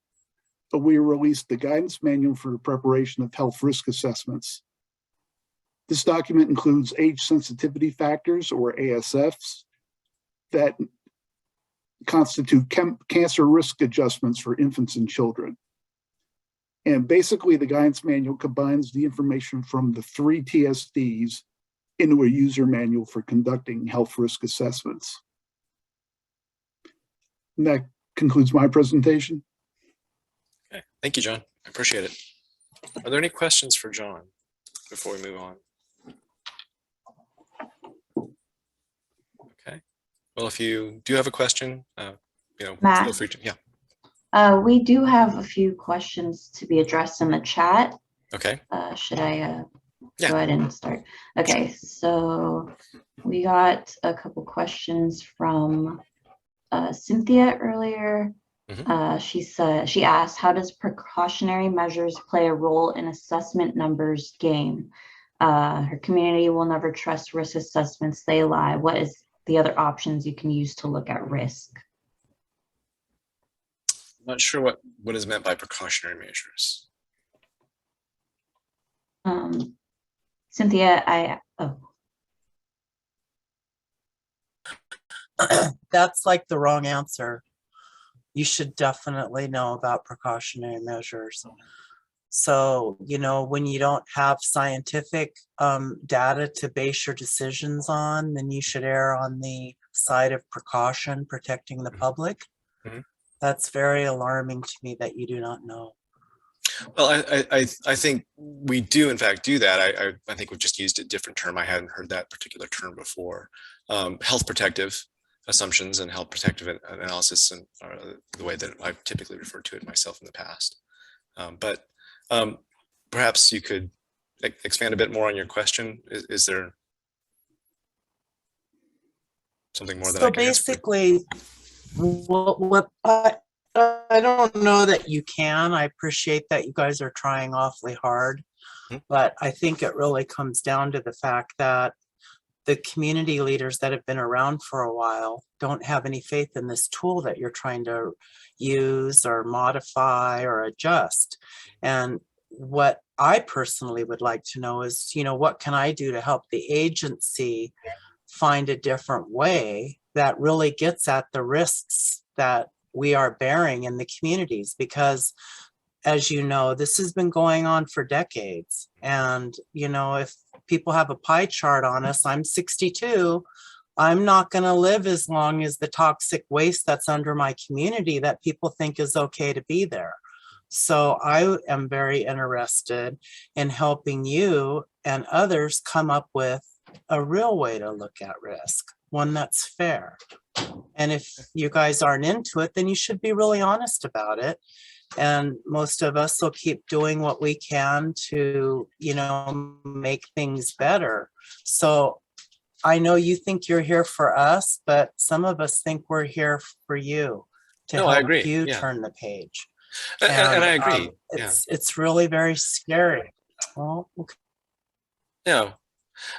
we released the Guidance Manual for the Preparation of Health Risk Assessments. This document includes age sensitivity factors, or ASFs, that constitute cancer risk adjustments for infants and children. And basically, the Guidance Manual combines the information from the 3 TSDs into a user manual for conducting health risk assessments. And that concludes my presentation. Okay, thank you, John. I appreciate it. Are there any questions for John before we move on? Okay. Well, if you do have a question, Matt? feel free to. Yeah. We do have a few questions to be addressed in the chat. Okay. Should I go ahead and start? Okay, so we got a couple questions from Cynthia earlier. She asked, how does precautionary measures play a role in assessment numbers game? Her community will never trust risk assessments, they lie. What is the other options you can use to look at risk? I'm not sure what is meant by precautionary measures. Cynthia, That's like the wrong answer. You should definitely know about precautionary measures. So, when you don't have scientific data to base your decisions on, then you should err on the side of precaution, protecting the public. That's very alarming to me that you do not know. Well, I think we do, in fact, do that. I think we've just used a different term. I hadn't heard that particular term before. Health protective assumptions and health protective analysis, and the way that I've typically referred to it myself in the past. But perhaps you could expand a bit more on your question. Is there something more that I can answer? Basically, what I don't know that you can. I appreciate that you guys are trying awfully hard, but I think it really comes down to the fact that the community leaders that have been around for a while don't have any faith in this tool that you're trying to use or modify or adjust. And what I personally would like to know is, what can I do to help the agency find a different way that really gets at the risks that we are bearing in the communities? Because as you know, this has been going on for decades. And, if people have a pie chart on us, I'm 62, I'm not going to live as long as the toxic waste that's under my community that people think is okay to be there. So I am very interested in helping you and others come up with a real way to look at risk, one that's fair. And if you guys aren't into it, then you should be really honest about it. And most of us will keep doing what we can to, make things better. So I know you think you're here for us, but some of us think we're here for you to No, I help agree. you Yeah. turn the page. And I agree. Yeah. It's really very scary. Well, okay. No,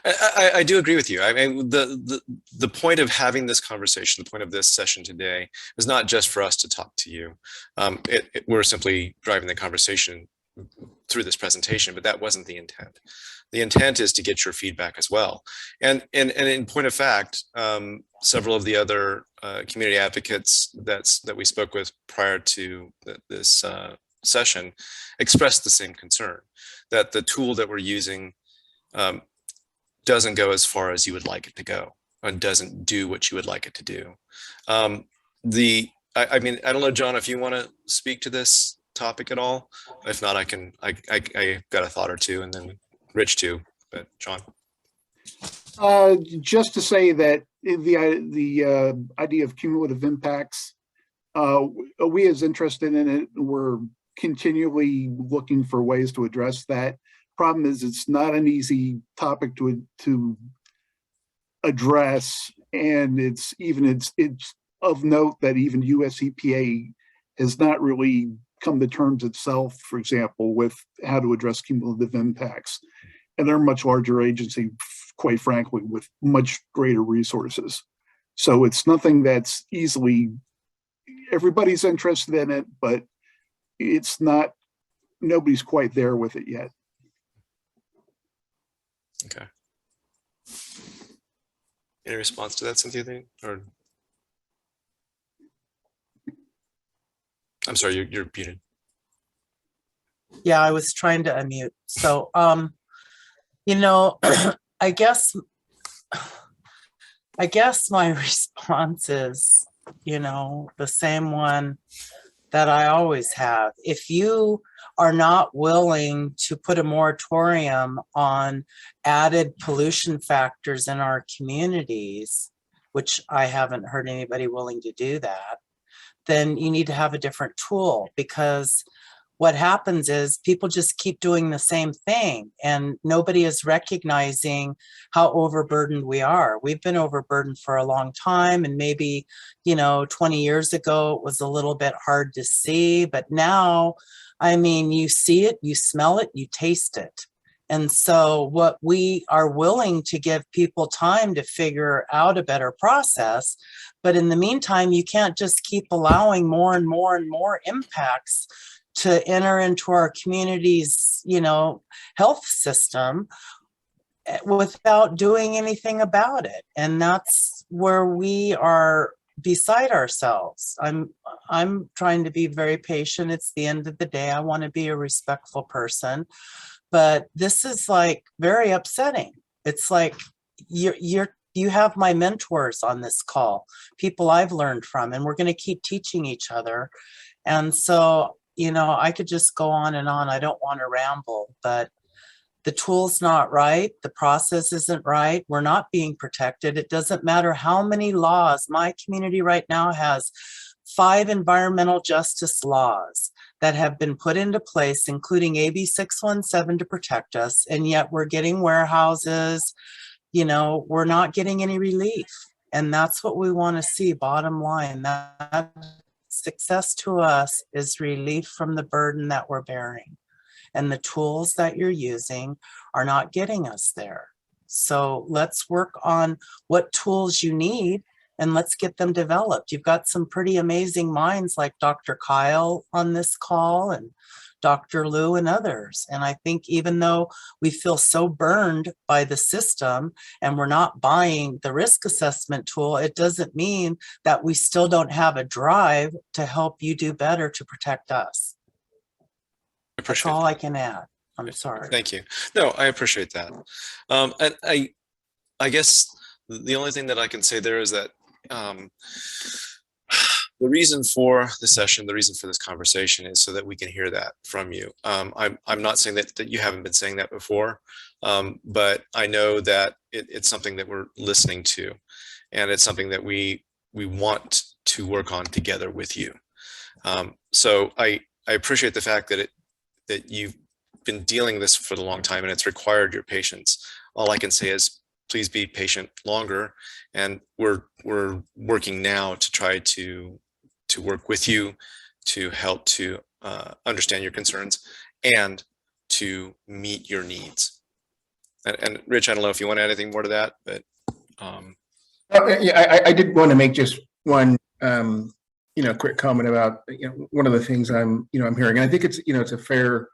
I do agree with you. I mean, the point of having this conversation, the point of this session today is not just for us to talk to you. We're simply driving the conversation through this presentation, but that wasn't the intent. The intent is to get your feedback as well. And in point of fact, several of the other community advocates that we spoke with prior to this session expressed the same concern, that the tool that we're using doesn't go as far as you would like it to go, and doesn't do what you would like it to do. I mean, I don't know, John, if you want to speak to this topic at all. If not, I got a thought or two, and then Rich too, but John. Just to say that the idea of cumulative impacts, we as interested in it, we're continually looking for ways to address that. Problem is, it's not an easy topic to address, and it's of note that even US EPA has not really come to terms itself, for example, with how to address cumulative impacts. And they're a much larger agency, quite frankly, with much greater resources. So it's nothing that's easily, everybody's interested in it, but it's not, nobody's quite there with it yet. Okay. Any response to that, Cynthia? Or I'm sorry, you're muted. Yeah, I was trying to unmute. So, you know, I guess my response is, you know, the same one that I always have. If you are not willing to put a moratorium on added pollution factors in our communities, which I haven't heard anybody willing to do that, then you need to have a different tool, because what happens is people just keep doing the same thing and nobody is recognizing how overburdened we are. We've been overburdened for a long time, and maybe, you know, 20 years ago it was a little bit hard to see, but now, I mean, you see it, you smell it, you taste it. And so what we are willing to give people time to figure out a better process, but in the meantime, you can't just keep allowing more and more and more impacts to enter into our community's, you know, health system without doing anything about it. And that's where we are beside ourselves. I'm trying to be very patient. It's the end of the day. I want to be a respectful person, but this is like very upsetting. It's like you have my mentors on this call, people I've learned from, and we're going to keep teaching each other. And so, you know, I could just go on and on. I don't want to ramble, but the tool's not right. The process isn't right. We're not being protected. It doesn't matter how many laws. My community right now has 5 environmental justice laws that have been put into place, including AB 617 to protect us. And yet we're getting warehouses, you know, we're not getting any relief. And that's what we want to see, bottom line. That success to us is relief from the burden that we're bearing. And the tools that you're using are not getting us there. So let's work on what tools you need and let's get them developed. You've got some pretty amazing minds like Dr. Kyle on this call and Dr. Lou and others. And I think even though we feel so burned by the system and we're not buying the risk assessment tool, it doesn't mean that we still don't have a drive to help you do better to protect us. That's all I can add. I'm sorry. Thank you. No, I appreciate that. And I guess the only thing that I can say there is that the reason for the session, the reason for this conversation is so that we can hear that from you. I'm not saying that you haven't been saying that before, but I know that it's something that we're listening to, and it's something that we want to work on together with you. So I appreciate the fact that you've been dealing this for a long time and it's required your patience. All I can say is please be patient longer. And we're working now to try to work with you to help to understand your concerns and to meet your needs. And Rich, I don't know if you want to add anything more to that, but yeah, I did want to make just one quick comment about one of the things I'm hearing, and I think it's a fair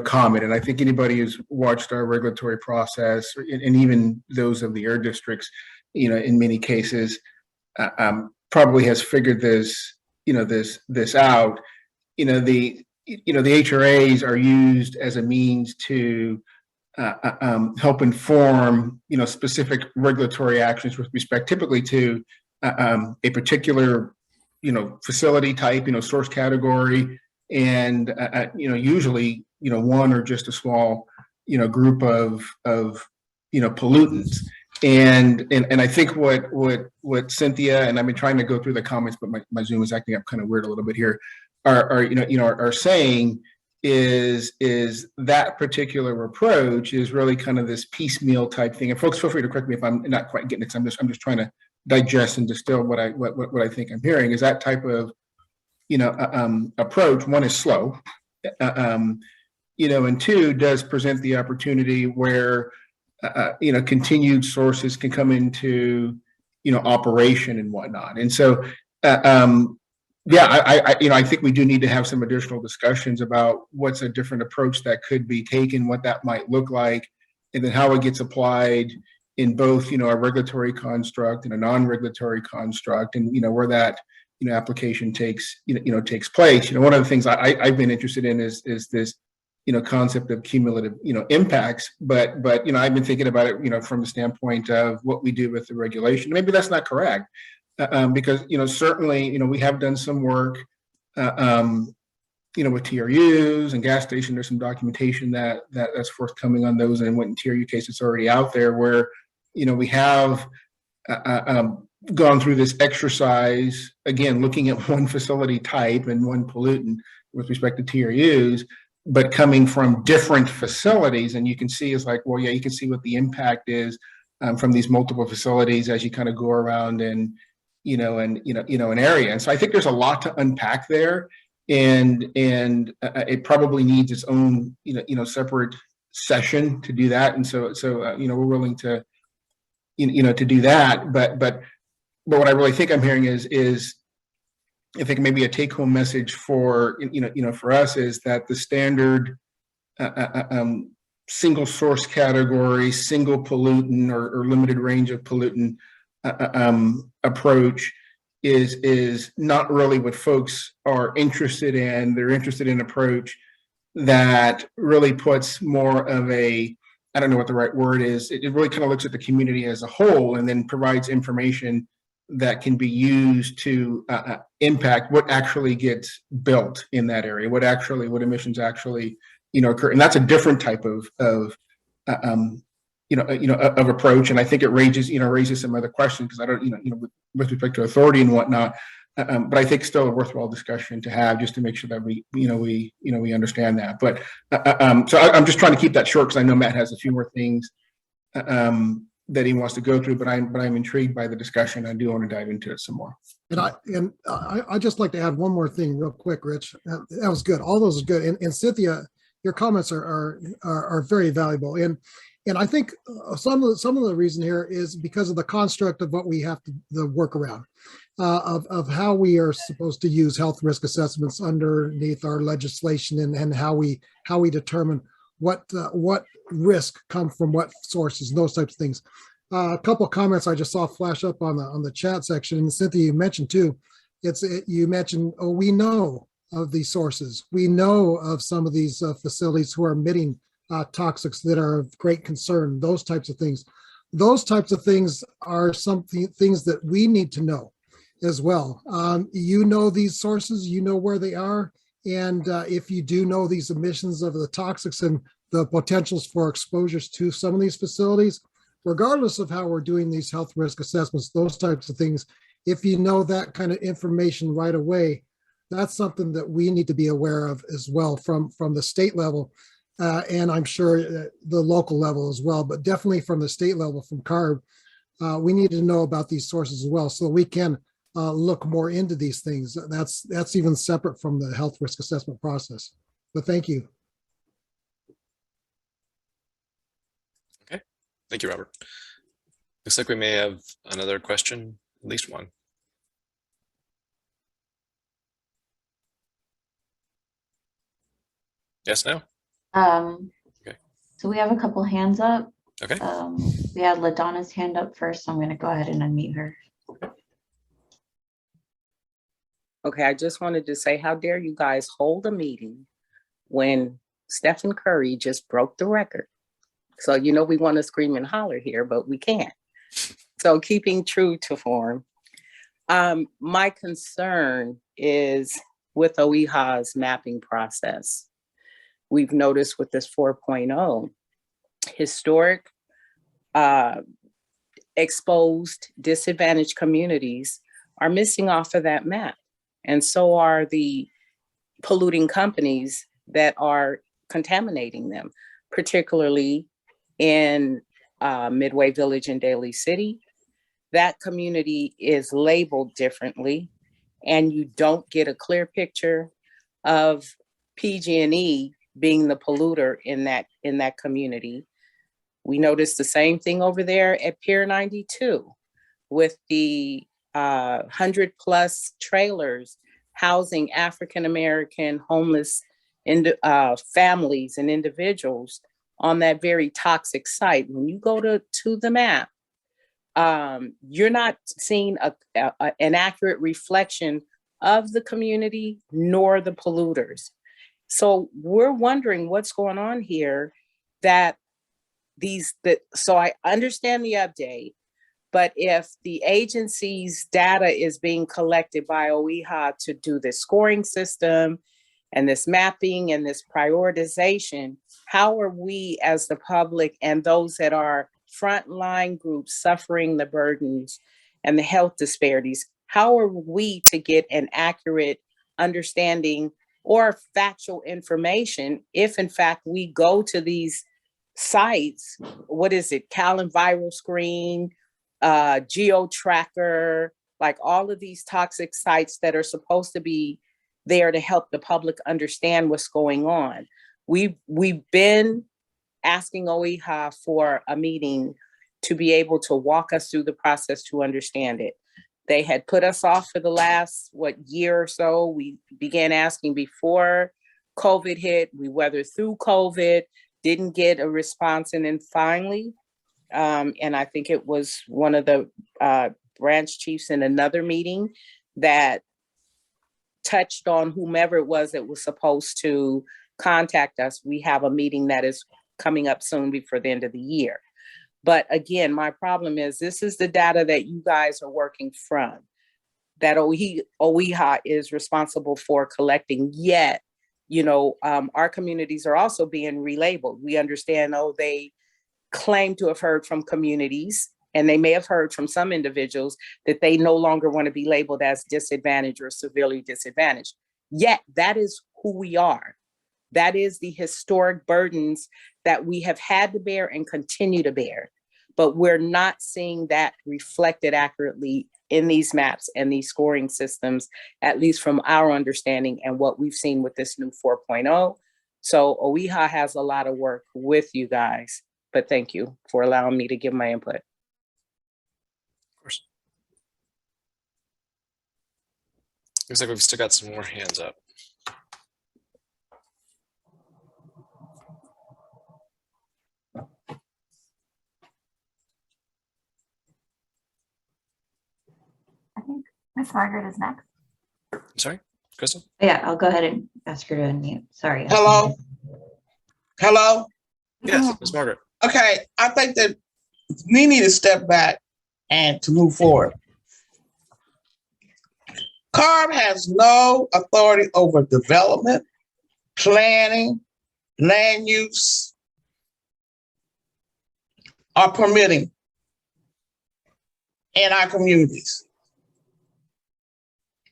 comment, and I think anybody who's watched our regulatory process, and even those of the air districts, in many cases, probably has figured this out. The HRAs are used as a means to help inform specific regulatory actions with respect typically to a particular facility type, source category, and usually one or just a small group of pollutants. And I think what Cynthia, and I've been trying to go through the comments, but my Zoom is acting up kind of weird a little bit here, are saying is that particular approach is really kind of this piecemeal type thing. And folks, feel free to correct me if I'm not quite getting it. I'm just trying to digest and distill what I think I'm hearing is that type of approach. One is slow, and two does present the opportunity where continued sources can come into operation and whatnot. And so I think we do need to have some additional discussions about what's a different approach that could be taken, what that might look like, and then how it gets applied in both, a regulatory construct and a non-regulatory construct, and where that application takes place. One of the things I've been interested in is this concept of cumulative impacts, but I've been thinking about it from the standpoint of what we do with the regulation. Maybe that's not correct. Because certainly we have done some work with TRUs and gas station. There's some documentation that's forthcoming on those, and in TRU case it's already out there where we have gone through this exercise again, looking at one facility type and one pollutant with respect to TRUs, but coming from different facilities, and you can see it's like, well, yeah, you can see what the impact is from these multiple facilities as you kind of go around and an area. And so I think there's a lot to unpack there, and it probably needs its own, separate session to do that. And so we're willing to, to do that. But what I really think I'm hearing is I think maybe a take home message for, for us is that the standard single source category, single pollutant or limited range of pollutant approach is not really what folks are interested in. They're interested in an approach that really puts more of a, I don't know what the right word is. It really kind of looks at the community as a whole and then provides information that can be used to impact what actually gets built in that area, what emissions actually, occur. And that's a different type of approach. And I think it raises some other questions because I don't, with respect to authority and whatnot. But I think still a worthwhile discussion to have just to make sure that we understand that. But so I'm just trying to keep that short because I know Matt has a few more things that he wants to go through. But I'm intrigued by the discussion. I do want to dive into it some more. And I just like to add one more thing real quick, Rich. That was good. All those are good. And Cynthia, your comments are very valuable. And I think some of the reason here is because of the construct of what we have to the work around of how we are supposed to use health risk assessments underneath our legislation and how we determine what risk come from what sources and those types of things. A couple of comments I just saw flash up on the chat section, and Cynthia, you mentioned too. You mentioned, we know of these sources. We know of some of these facilities who are emitting toxics that are of great concern. Those types of things. Those types of things are things that we need to know as well. You know these sources. You know where they are, and if you do know these emissions of the toxics and the potentials for exposures to some of these facilities, regardless of how we're doing these health risk assessments, those types of things, if you know that kind of information right away, that's something that we need to be aware of as well from the state level. and I'm sure the local level as well, but definitely from the state level, from CARB, we need to know about these sources as well, so we can look more into these things. That's even separate from the health risk assessment process. But thank you. Okay, thank you, Robert. Looks like we may have another question, at least one. Yes, no? Okay. So we have a couple hands up. Okay. We had LaDonna's hand up first, so I'm going to go ahead and unmute her. Okay, I just wanted to say, how dare you guys hold a meeting when Stephen Curry just broke the record? So, you know, we want to scream and holler here, but we can't. So keeping true to form. My concern is with OEHA's mapping process. We've noticed with this 4.0, historic, exposed, disadvantaged communities are missing off of that map. And so are the polluting companies that are contaminating them, particularly in Midway Village in Daly City. That community is labeled differently, and you don't get a clear picture of PG&E being the polluter in that community. We noticed the same thing over there at Pier 92 with the 100+ trailers housing African-American homeless families and individuals on that very toxic site. When you go to the map, you're not seeing an accurate reflection of the community nor the polluters. So we're wondering what's going on here. So I understand the update, but if the agency's data is being collected by OEHA to do this scoring system and this mapping and this prioritization, how are we as the public and those that are frontline groups suffering the burdens and the health disparities, how are we to get an accurate understanding or factual information if in fact we go to these sites? What is it, Callan Viral Screen, GeoTracker, like all of these toxic sites that are supposed to be there to help the public understand what's going on. We've been asking OEHA for a meeting to be able to walk us through the process to understand it. They had put us off for the last, year or so. We began asking before COVID hit. We weathered through COVID, didn't get a response. And then finally, and I think it was one of the branch chiefs in another meeting that touched on whomever it was that was supposed to contact us. We have a meeting that is coming up soon before the end of the year. But again, my problem is this is the data that you guys are working from, that OEHA is responsible for collecting, yet, our communities are also being relabeled. We understand, they claim to have heard from communities, and they may have heard from some individuals that they no longer want to be labeled as disadvantaged or severely disadvantaged. Yet that is who we are. That is the historic burdens that we have had to bear and continue to bear. But we're not seeing that reflected accurately in these maps and these scoring systems, at least from our understanding and what we've seen with this new 4.0. So OEHA has a lot of work with you guys, but thank you for allowing me to give my input. Of course. Looks like we've still got some more hands up. I think Miss Margaret is next. Sorry, Crystal? Yeah, I'll go ahead and ask her to unmute. Sorry. Hello? Hello? Yes, Miss Margaret. Okay, I think that we need to step back and to move forward. CARB has no authority over development, planning, land use, or permitting in our communities.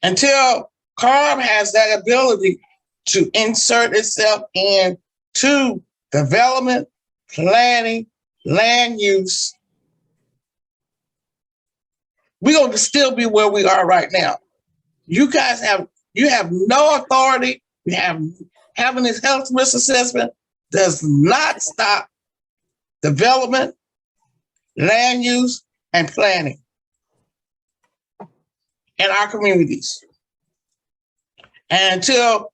Until CARB has that ability to insert itself into development, planning, land use, we're going to still be where we are right now. You guys have no authority. Having this health risk assessment does not stop development, land use, and planning in our communities. And until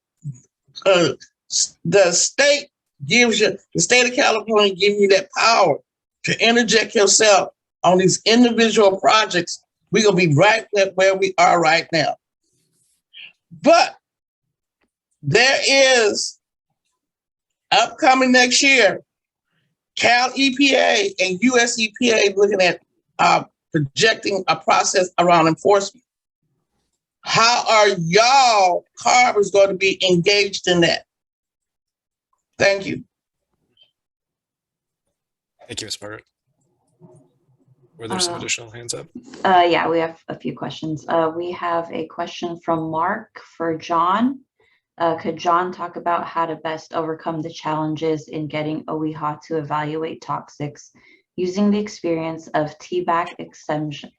the state of California gives you that power to interject yourself on these individual projects, we're going to be right where we are right now. But there is upcoming next year, Cal EPA and US EPA looking at projecting a process around enforcement. How are y'all carbons going to be engaged in that? Thank you. Thank you, Ms. Margaret. Were there some additional hands up? Yeah, we have a few questions. We have a question from Mark for John. Could John talk about how to best overcome the challenges in getting OEHA to evaluate toxics using the experience of TBAC exemption,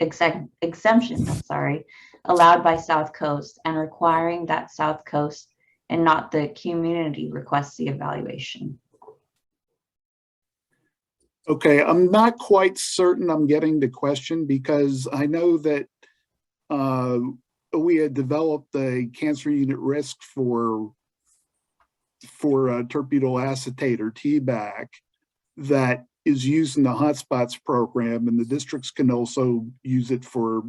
allowed by South Coast and requiring that South Coast and not the community request the evaluation? Okay, I'm not quite certain I'm getting the question because I know that we had developed a cancer unit risk for terbutyl acetate or TBAC that is used in the hotspots program, and the districts can also use it for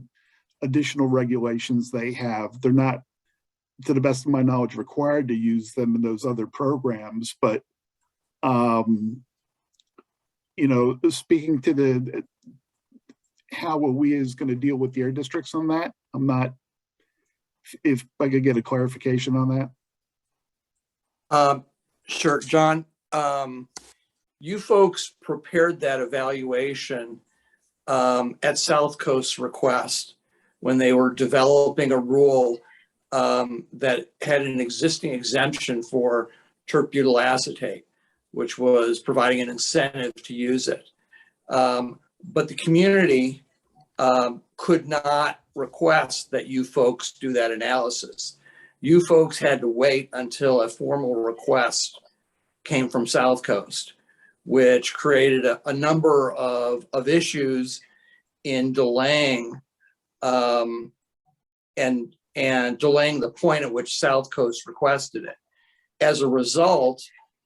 additional regulations they have. They're not, to the best of my knowledge, required to use them in those other programs, but you know, speaking to how we is going to deal with the air districts on that, I'm not, if I could get a clarification on that. Sure, John. You folks prepared that evaluation at South Coast's request when they were developing a rule that had an existing exemption for terbutyl acetate, which was providing an incentive to use it. But the community could not request that you folks do that analysis. You folks had to wait until a formal request came from South Coast, which created a number of issues in delaying and delaying the point at which South Coast requested it. As a result,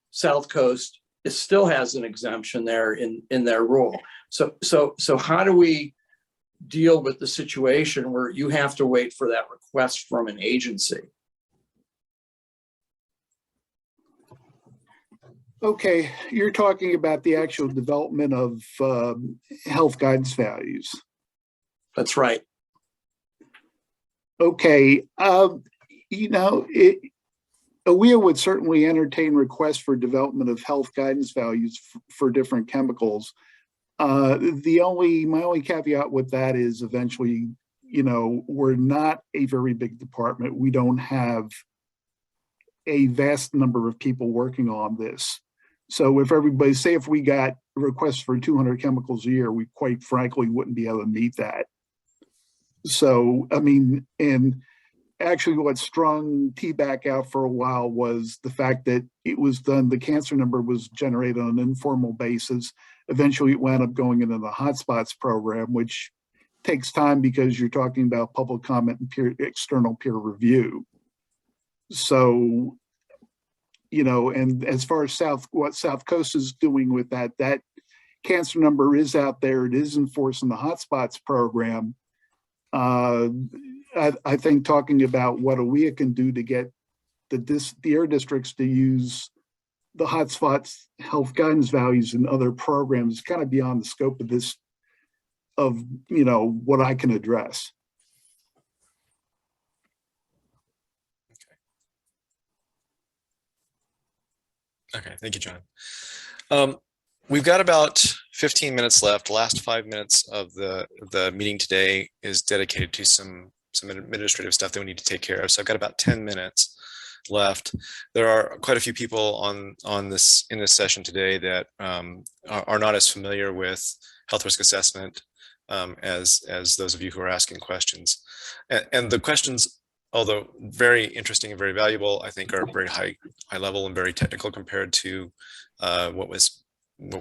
South Coast still has an exemption there in their rule. So how do we deal with the situation where you have to wait for that request from an agency? Okay, you're talking about the actual development of health guidance values. That's right. Okay, you know, AWEA would certainly entertain requests for development of health guidance values for different chemicals. My only caveat with that is eventually, you know, we're not a very big department. We don't have a vast number of people working on this. So if everybody, say if we got requests for 200 chemicals a year, we quite frankly wouldn't be able to meet that. So, I mean, and actually what strung TBAC out for a while was the fact that it was done, the cancer number was generated on an informal basis. Eventually it wound up going into the hotspots program, which takes time because you're talking about public comment and external peer review. So, you know, and as far as what South Coast is doing with that cancer number is out there. It is enforced in the hotspots program. I think talking about what AWEA can do to get the air districts to use the hotspots health guidance values and other programs is kind of beyond the scope of this, you know, what I can address. Okay, thank you, John. We've got about 15 minutes left. The last 5 minutes of the meeting today is dedicated to some administrative stuff that we need to take care of. So I've got about 10 minutes. left. There are quite a few people in this session today that are not as familiar with health risk assessment as those of you who are asking questions. And the questions, although very interesting and very valuable, I think are very high level and very technical compared to what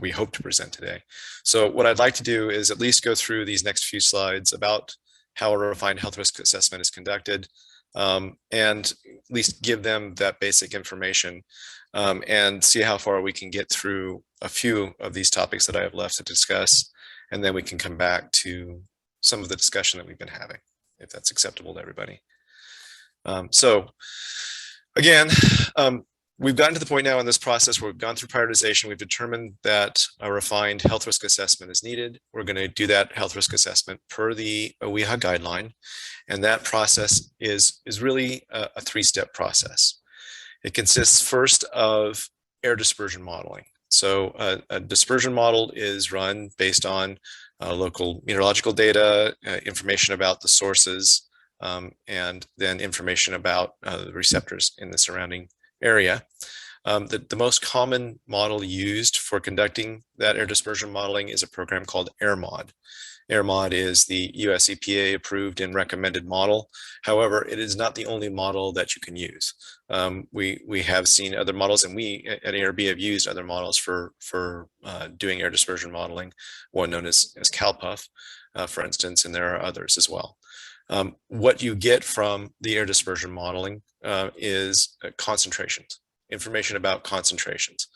we hope to present today. So what I'd like to do is at least go through these next few slides about how a refined health risk assessment is conducted, and at least give them that basic information, and see how far we can get through a few of these topics that I have left to discuss, and then we can come back to some of the discussion that we've been having, if that's acceptable to everybody. So again, we've gotten to the point now in this process where we've gone through prioritization. We've determined that a refined health risk assessment is needed. We're going to do that health risk assessment per the OEHA guideline. And that process is really a three-step process. It consists first of air dispersion modeling. So a dispersion model is run based on local meteorological data, information about the sources, and then information about the receptors in the surrounding area. The most common model used for conducting that air dispersion modeling is a program called AirMod. AirMod is the US EPA approved and recommended model. However, it is not the only model that you can use. We have seen other models, and we at ARB have used other models for doing air dispersion modeling, one known as CalPUF, for instance, and there are others as well. What you get from the air dispersion modeling is concentrations, information about concentrations.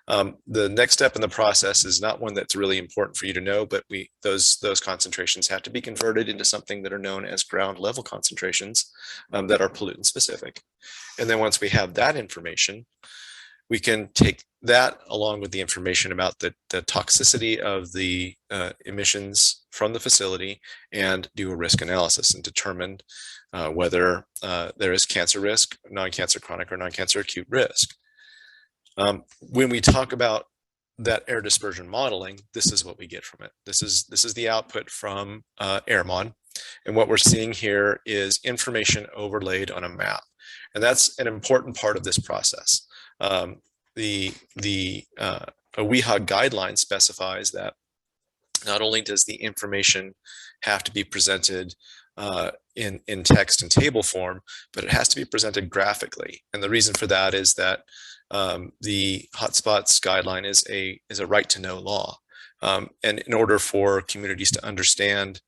The next step in the process is not one that's really important for you to know, but those concentrations have to be converted into something that are known as ground level concentrations that are pollutant specific. And then once we have that information, we can take that along with the information about the toxicity of the emissions from the facility and do a risk analysis and determine whether there is cancer risk, non-cancer chronic, or non-cancer acute risk. When we talk about that air dispersion modeling, this is what we get from it. This is the output from AirMod. And what we're seeing here is information overlaid on a map. And that's an important part of this process. The OEHA guideline specifies that not only does the information have to be presented in text and table form, but it has to be presented graphically. And the reason for that is that the hotspots guideline is a right to know law. And in order for communities to understand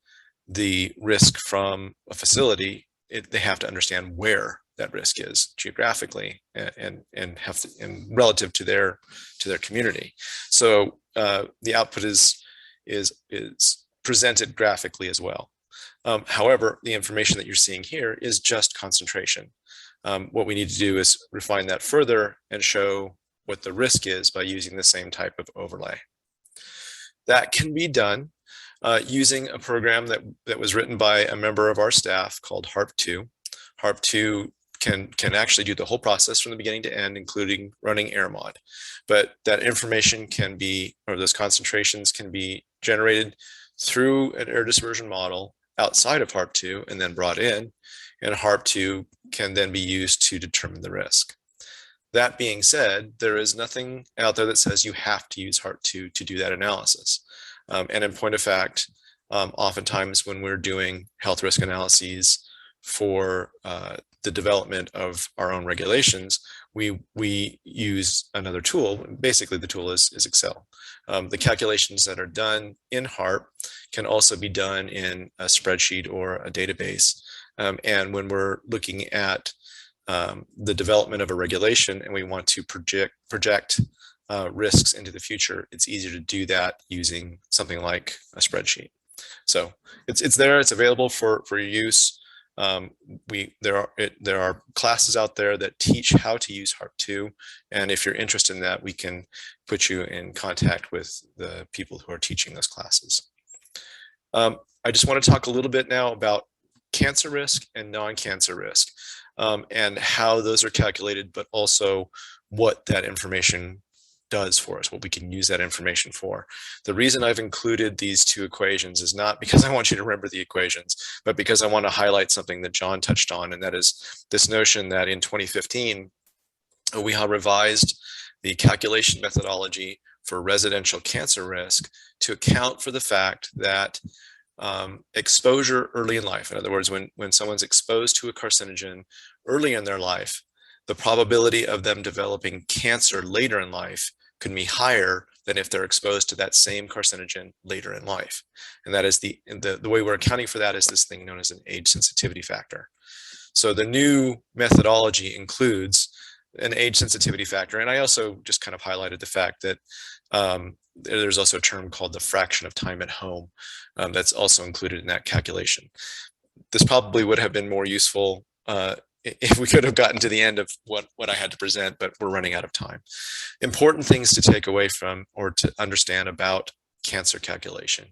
the risk from a facility, they have to understand where that risk is geographically and relative to their community. So the output is presented graphically as well. However, the information that you're seeing here is just concentration. What we need to do is refine that further and show what the risk is by using the same type of overlay. That can be done using a program that was written by a member of our staff called HARP2. HARP2 can actually do the whole process from the beginning to end, including running AirMod. But that information can be, or those concentrations can be generated through an air dispersion model outside of HARP2 and then brought in, and HARP2 can then be used to determine the risk. That being said, there is nothing out there that says you have to use HARP2 to do that analysis. And in point of fact, oftentimes when we're doing health risk analyses for the development of our own regulations, we use another tool. Basically, the tool is Excel. The calculations that are done in HARP can also be done in a spreadsheet or a database. And when we're looking at the development of a regulation and we want to project risks into the future, it's easier to do that using something like a spreadsheet. So it's there, it's available for use. There are classes out there that teach how to use HARP2, and if you're interested in that, we can put you in contact with the people who are teaching those classes. I just want to talk a little bit now about cancer risk and non-cancer risk, and how those are calculated, but also what that information does for us, what we can use that information for. The reason I've included these two equations is not because I want you to remember the equations, but because I want to highlight something that John touched on, and that is this notion that in 2015, we have revised the calculation methodology for residential cancer risk to account for the fact that exposure early in life, in other words, when someone's exposed to a carcinogen early in their life, the probability of them developing cancer later in life could be higher than if they're exposed to that same carcinogen later in life. And that is the way we're accounting for that is this thing known as an age sensitivity factor. So the new methodology includes an age sensitivity factor. And I also just kind of highlighted the fact that there's also a term called the fraction of time at home that's also included in that calculation. This probably would have been more useful if we could have gotten to the end of what I had to present, but we're running out of time. Important things to take away from or to understand about cancer calculation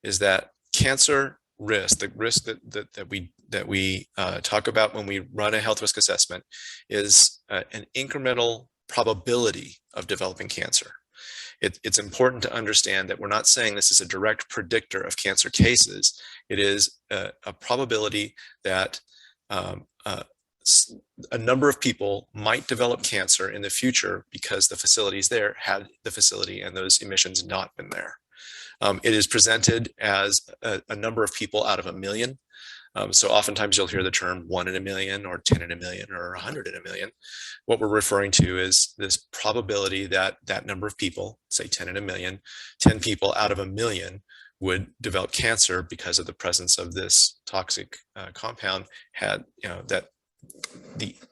is that cancer risk, the risk that we talk about when we run a health risk assessment, is an incremental probability of developing cancer. It's important to understand that we're not saying this is a direct predictor of cancer cases. It is a probability that a number of people might develop cancer in the future because the facilities there had the facility and those emissions not been there. It is presented as a number of people out of a million. So oftentimes you'll hear the term 1 in a million or 10 in a million or 100 in a million. What we're referring to is this probability that that number of people, say 10 in a million, 10 people out of a million would develop cancer because of the presence of this toxic compound that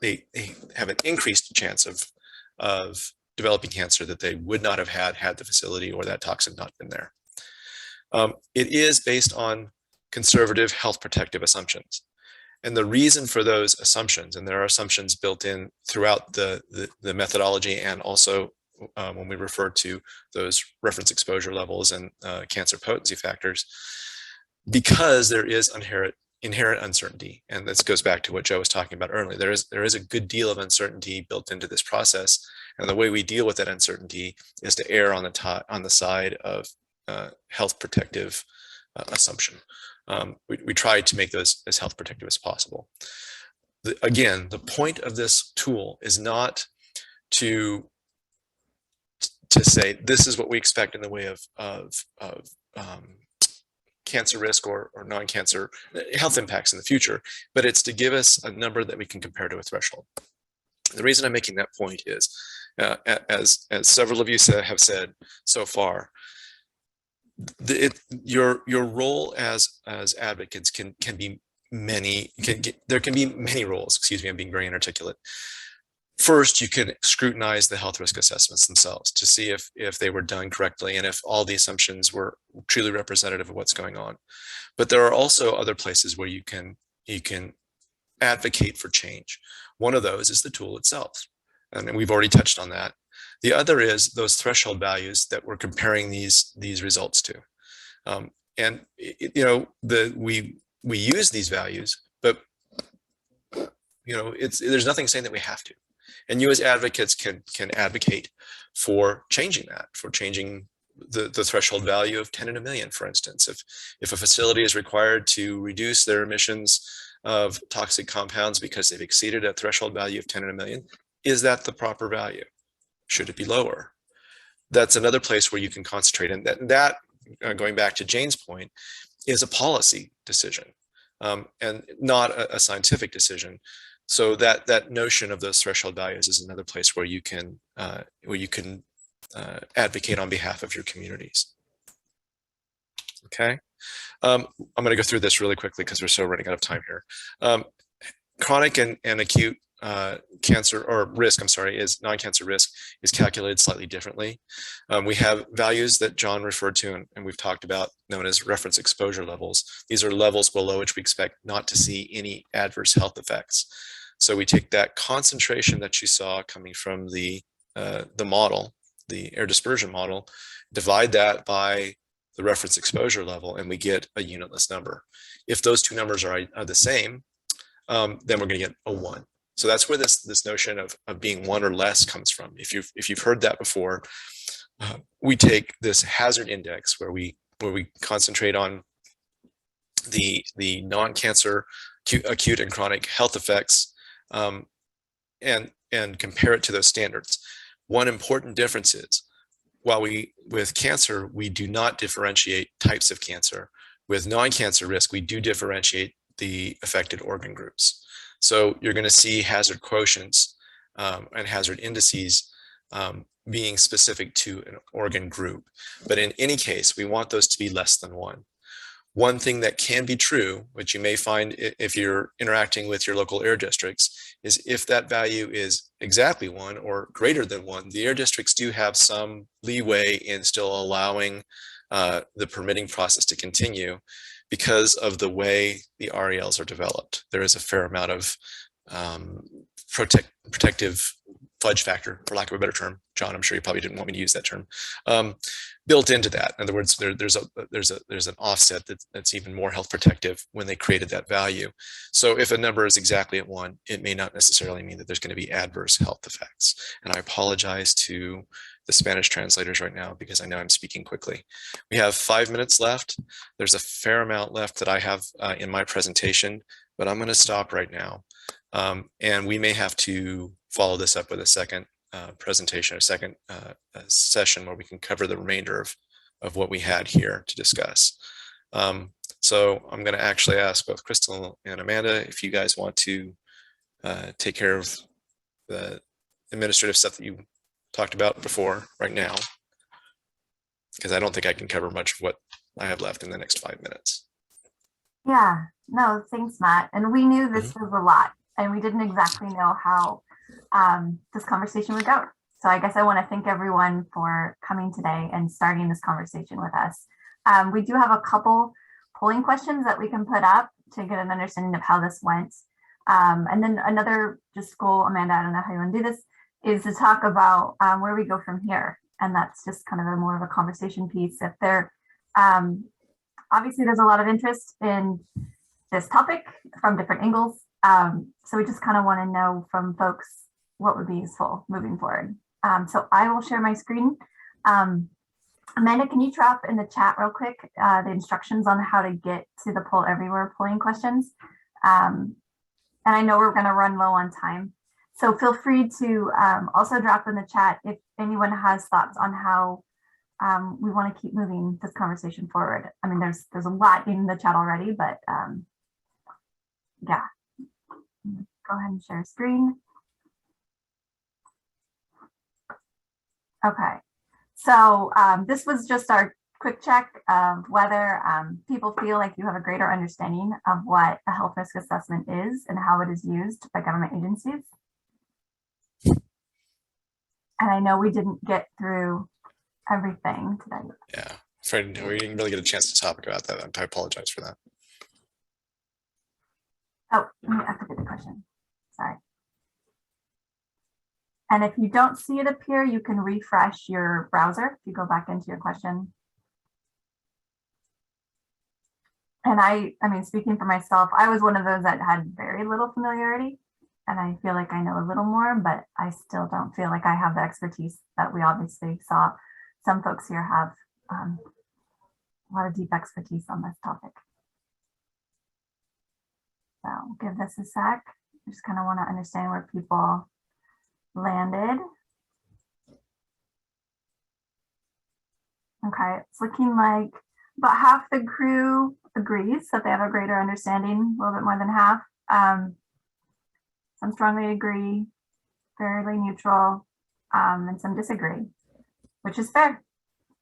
they have an increased chance of developing cancer that they would not have had the facility or that toxin not been there. It is based on conservative health protective assumptions. And the reason for those assumptions, and there are assumptions built in throughout the methodology and also when we refer to those reference exposure levels and cancer potency factors, because there is inherent uncertainty. And this goes back to what Joe was talking about earlier. There is a good deal of uncertainty built into this process. And the way we deal with that uncertainty is to err on the side of health protective assumption. We try to make those as health protective as possible. Again, the point of this tool is not to say this is what we expect in the way of cancer risk or non-cancer health impacts in the future, but it's to give us a number that we can compare to a threshold. The reason I'm making that point is, as several of you have said so far, your role as advocates can be many. There can be many roles. Excuse me, I'm being very inarticulate. First, you can scrutinize the health risk assessments themselves to see if they were done correctly and if all the assumptions were truly representative of what's going on. But there are also other places where you can advocate for change. One of those is the tool itself, and we've already touched on that. The other is those threshold values that we're comparing these results to. We use these values, but there's nothing saying that we have to. And you as advocates can advocate for changing that, for changing the threshold value of 10 in a million, for instance. If a facility is required to reduce their emissions of toxic compounds because they've exceeded a threshold value of 10 in a million, is that the proper value? Should it be lower? That's another place where you can concentrate. And that going back to Jane's point, is a policy decision and not a scientific decision. So that notion of those threshold values is another place where you can advocate on behalf of your communities. Okay, I'm going to go through this really quickly because we're so running out of time here. Chronic and acute cancer or risk, is non-cancer risk is calculated slightly differently. We have values that John referred to and we've talked about known as reference exposure levels. These are levels below which we expect not to see any adverse health effects. So we take that concentration that you saw coming from the model, the air dispersion model, divide that by the reference exposure level, and we get a unitless number. If those two numbers are the same, then we're going to get a 1. So that's where this notion of being one or less comes from. If you've heard that before, we take this hazard index where we concentrate on the non-cancer acute and chronic health effects, and compare it to those standards. One important difference is, while with cancer, we do not differentiate types of cancer. With non-cancer risk, we do differentiate the affected organ groups. So you're going to see hazard quotients and hazard indices being specific to an organ group. But in any case, we want those to be less than 1. One thing that can be true, which you may find if you're interacting with your local air districts, is if that value is exactly 1 or greater than 1, the air districts do have some leeway in still allowing the permitting process to continue because of the way the RELs are developed. There is a fair amount of protective fudge factor, for lack of a better term. John, I'm sure you probably didn't want me to use that term, built into that. In other words, there's an offset that's even more health protective when they created that value. So if a number is exactly at 1, it may not necessarily mean that there's going to be adverse health effects. And I apologize to the Spanish translators right now because I know I'm speaking quickly. We have 5 minutes left. There's a fair amount left that I have in my presentation, but I'm going to stop right now. And we may have to follow this up with a second presentation, a second session where we can cover the remainder of what we had here to discuss. So I'm going to actually ask both Crystal and Amanda if you guys want to take care of the administrative stuff that you talked about before right now, because I don't think I can cover much of what I have left in the next 5 minutes. Yeah, no, thanks, Matt. And we knew this was a lot, and we didn't exactly know how this conversation would go. So I guess I want to thank everyone for coming today and starting this conversation with us. We do have a couple polling questions that we can put up to get an understanding of how this went. And then another just goal, Amanda, I don't know how you want to do this, is to talk about where we go from here. And that's just kind of a more of a conversation piece. If there, obviously there's a lot of interest in this topic from different angles. So we just kind of want to know from folks what would be useful moving forward. So I will share my screen. Amanda, can you drop in the chat real quick the instructions on how to get to the Poll Everywhere polling questions? And I know we're going to run low on time. So feel free to also drop in the chat if anyone has thoughts on how we want to keep moving this conversation forward. I mean, there's a lot in the chat already, but yeah. Go ahead and share screen. Okay, so this was just our quick check of whether people feel like you have a greater understanding of what a health risk assessment is and how it is used by government agencies. And I know we didn't get through everything today. Yeah, afraid we didn't really get a chance to talk about that. I apologize for that. Oh, let me activate the question. Sorry. And if you don't see it appear, you can refresh your browser if you go back into your question. And I mean, speaking for myself, I was one of those that had very little familiarity. And I feel like I know a little more, but I still don't feel like I have the expertise that we obviously saw some folks here have a lot of deep expertise on this topic. So I'll give this a sec. I just kind of want to understand where people landed. Okay, it's looking like about half the crew agrees that they have a greater understanding, a little bit more than half. Some strongly agree, fairly neutral, and some disagree, which is fair.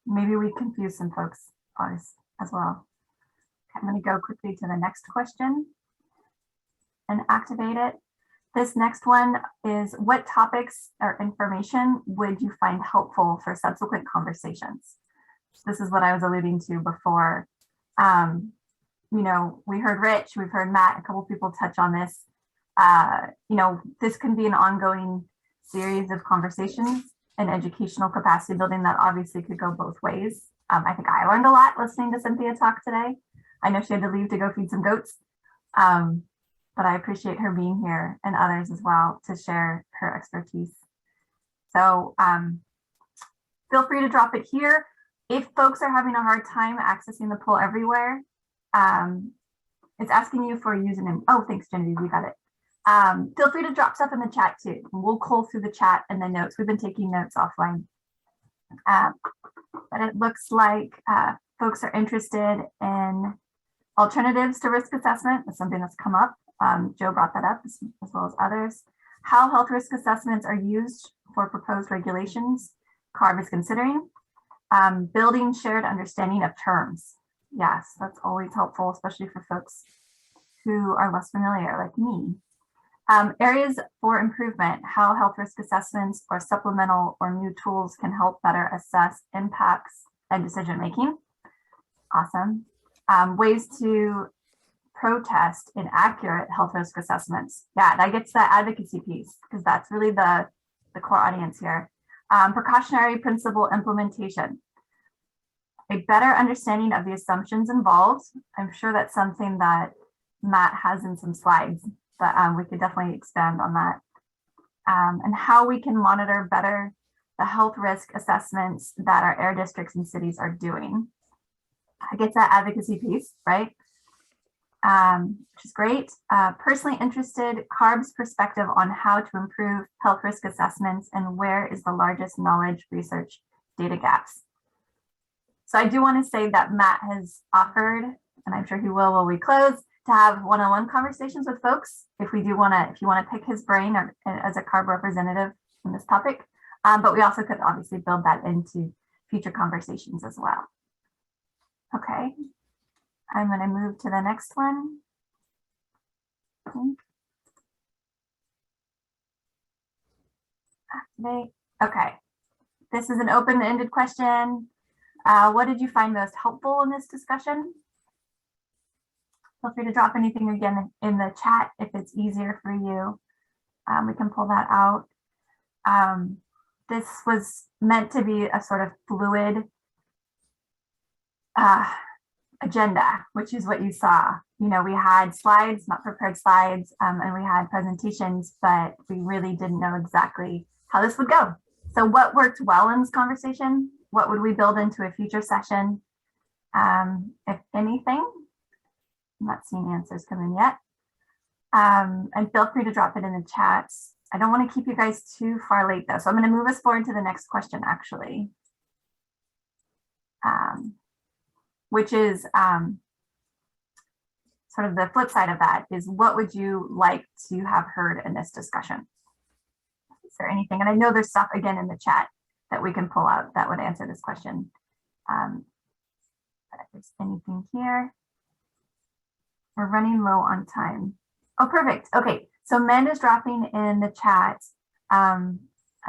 Maybe we confuse some folks as well. Okay, I'm going to go quickly to the next question and activate it. This next one is, what topics or information would you find helpful for subsequent conversations? This is what I was alluding to before. You know, we heard Rich, we've heard Matt, a couple people touch on this. You know, this can be an ongoing series of conversations and educational capacity building that obviously could go both ways. I think I learned a lot listening to Cynthia talk today. I know she had to leave to go feed some goats. but I appreciate her being here and others as well to share her expertise. So feel free to drop it here. If folks are having a hard time accessing the poll everywhere, it's asking you for a username. Oh, thanks, Genevieve, you got it. Feel free to drop stuff in the chat too. We'll cull through the chat and the notes. We've been taking notes offline. But it looks like folks are interested in alternatives to risk assessment. That's something that's come up. Joe brought that up as well as others. How health risk assessments are used for proposed regulations, CARB is considering. Building shared understanding of terms. Yes, that's always helpful, especially for folks who are less familiar, like me. Areas for improvement, how health risk assessments or supplemental or new tools can help better assess impacts and decision-making. Awesome. Ways to protest inaccurate health risk assessments. Yeah, that gets that advocacy piece because that's really the core audience here. Precautionary principle implementation. A better understanding of the assumptions involved. I'm sure that's something that Matt has in some slides, but we could definitely expand on that. And how we can monitor better the health risk assessments that our air districts and cities are doing. I get that advocacy piece, right? Which is great. Personally interested, CARB's perspective on how to improve health risk assessments and where is the largest knowledge research data gaps. So I do want to say that Matt has offered, and I'm sure he will when we close, to have one-on-one conversations with folks if we do want to, if you want to pick his brain or as a CARB representative in this topic. But we also could obviously build that into future conversations as well. Okay, I'm going to move to the next one. Activate. Okay, this is an open-ended question. What did you find most helpful in this discussion? Feel free to drop anything again in the chat if it's easier for you. We can pull that out. This was meant to be a sort of fluid agenda, which is what you saw. You know, we had slides, not prepared slides, and we had presentations, but we really didn't know exactly how this would go. So what worked well in this conversation? What would we build into a future session? If anything, I'm not seeing answers come in yet. And feel free to drop it in the chat. I don't want to keep you guys too far late though. So I'm going to move us forward to the next question actually. Which is sort of the flip side of that is what would you like to have heard in this discussion? Is there anything? And I know there's stuff again in the chat that we can pull out that would answer this question. If there's anything here. We're running low on time. Oh, perfect. Okay, so Amanda's dropping in the chat a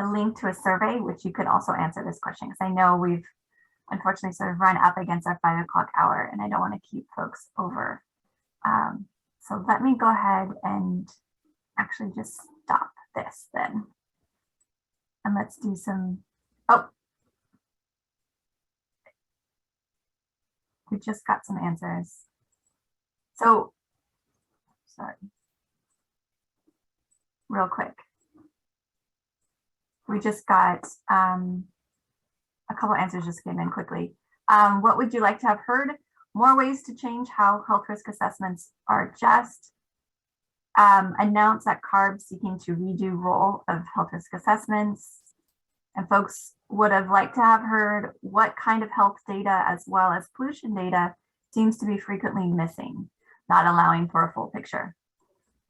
link to a survey, which you could also answer this question because I know we've unfortunately sort of run up against our 5 o'clock hour and I don't want to keep folks over. So let me go ahead and actually just stop this then. And let's do some, oh. We just got some answers. So, sorry. Real quick. We just got a couple answers just came in quickly. What would you like to have heard? More ways to change how health risk assessments are just. Announce that CARB seeking to redo role of health risk assessments. And folks would have liked to have heard what kind of health data as well as pollution data seems to be frequently missing, not allowing for a full picture.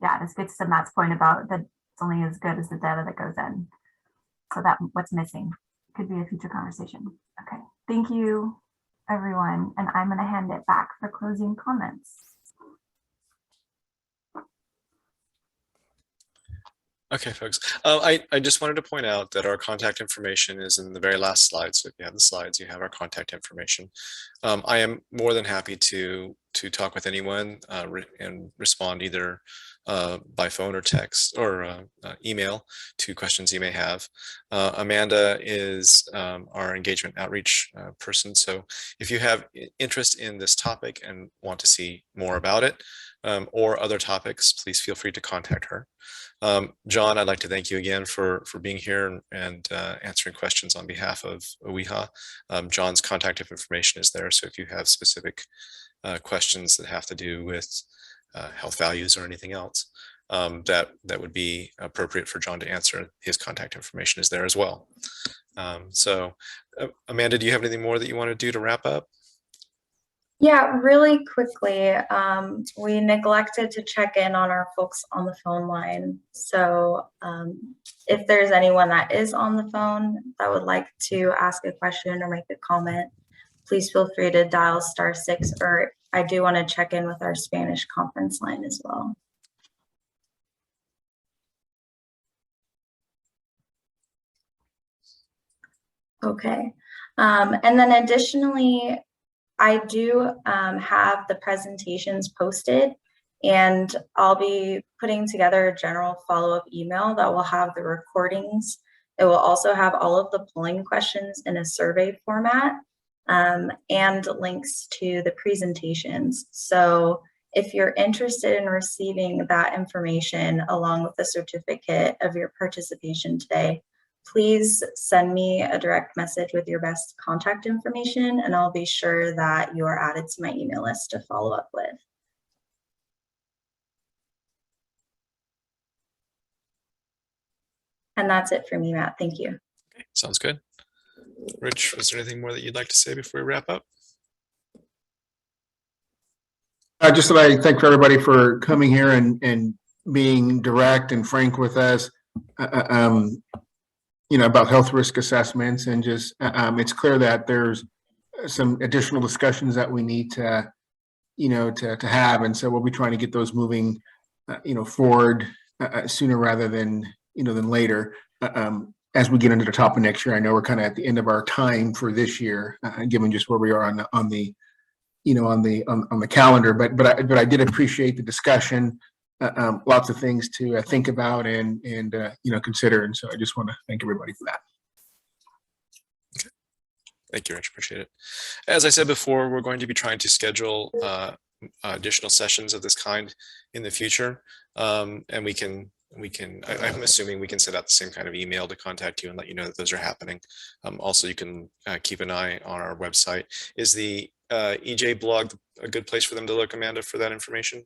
Yeah, this gets to Matt's point about that it's only as good as the data that goes in. So that what's missing could be a future conversation. Okay, thank you, everyone. And I'm gonna hand it back for closing comments. Okay, folks. I just wanted to point out that our contact information is in the very last slide. So if you have the slides, you have our contact information. I am more than happy to talk with anyone and respond either by phone or text or email to questions you may have. Amanda is our engagement outreach person. So if you have interest in this topic and want to see more about it or other topics, please feel free to contact her. John, I'd like to thank you again for being here and answering questions on behalf of OWIHA. John's contact information is there. So if you have specific questions that have to do with health values or anything else, that would be appropriate for John to answer, his contact information is there as well. So Amanda, do you have anything more that you want to do to wrap up? Yeah, really quickly, we neglected to check in on our folks on the phone line. So if there's anyone that is on the phone that would like to ask a question or make a comment, please feel free to dial *6, or I do want to check in with our Spanish conference line as well. Okay, and then additionally, I do have the presentations posted, and I'll be putting together a general follow-up email that will have the recordings. It will also have all of the polling questions in a survey format and links to the presentations. So if you're interested in receiving that information along with the certificate of your participation today, please send me a direct message with your best contact information, and I'll be sure that you are added to my email list to follow up with. And that's it for me, Matt. Thank you. Okay, sounds good. Rich, was there anything more that you'd like to say before we wrap up? Just that I thank everybody for coming here and being direct and frank with us. About health risk assessments, and just it's clear that there's some additional discussions that we need to to have, and so we'll be trying to get those moving forward sooner rather than than later. As we get into the top of next year, I know we're kind of at the end of our time for this year, given just where we are on the calendar, but I did appreciate the discussion. Lots of things to think about and consider, and so I just want to thank everybody for that. Okay. Thank you, Rich. Appreciate it. As I said before, we're going to be trying to schedule additional sessions of this kind in the future, and I'm assuming we can set out the same kind of email to contact you and let you know that those are happening. Also, you can keep an eye on our website. Is the EJ blog a good place for them to look, Amanda, for that information?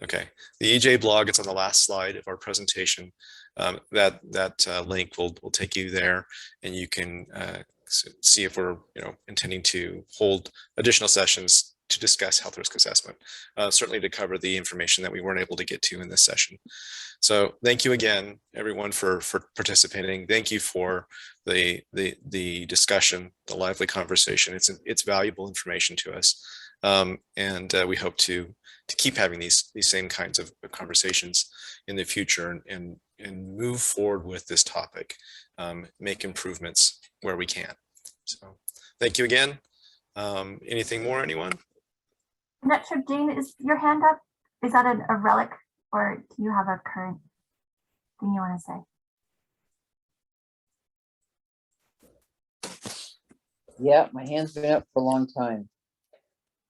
Okay, the EJ blog, it's on the last slide of our presentation. That link will take you there, and you can see if we're intending to hold additional sessions to discuss health risk assessment, certainly to cover the information that we weren't able to get to in this session. So thank you again, everyone, for participating. Thank you for the discussion, the lively conversation. It's valuable information to us, and we hope to keep having these same kinds of conversations in the future and move forward with this topic, make improvements where we can. So thank you again. Anything more, anyone? I'm not sure, Jane, is your hand up? Is that a relic, or do you have a current thing you want to say? Yeah, my hand's been up for a long time.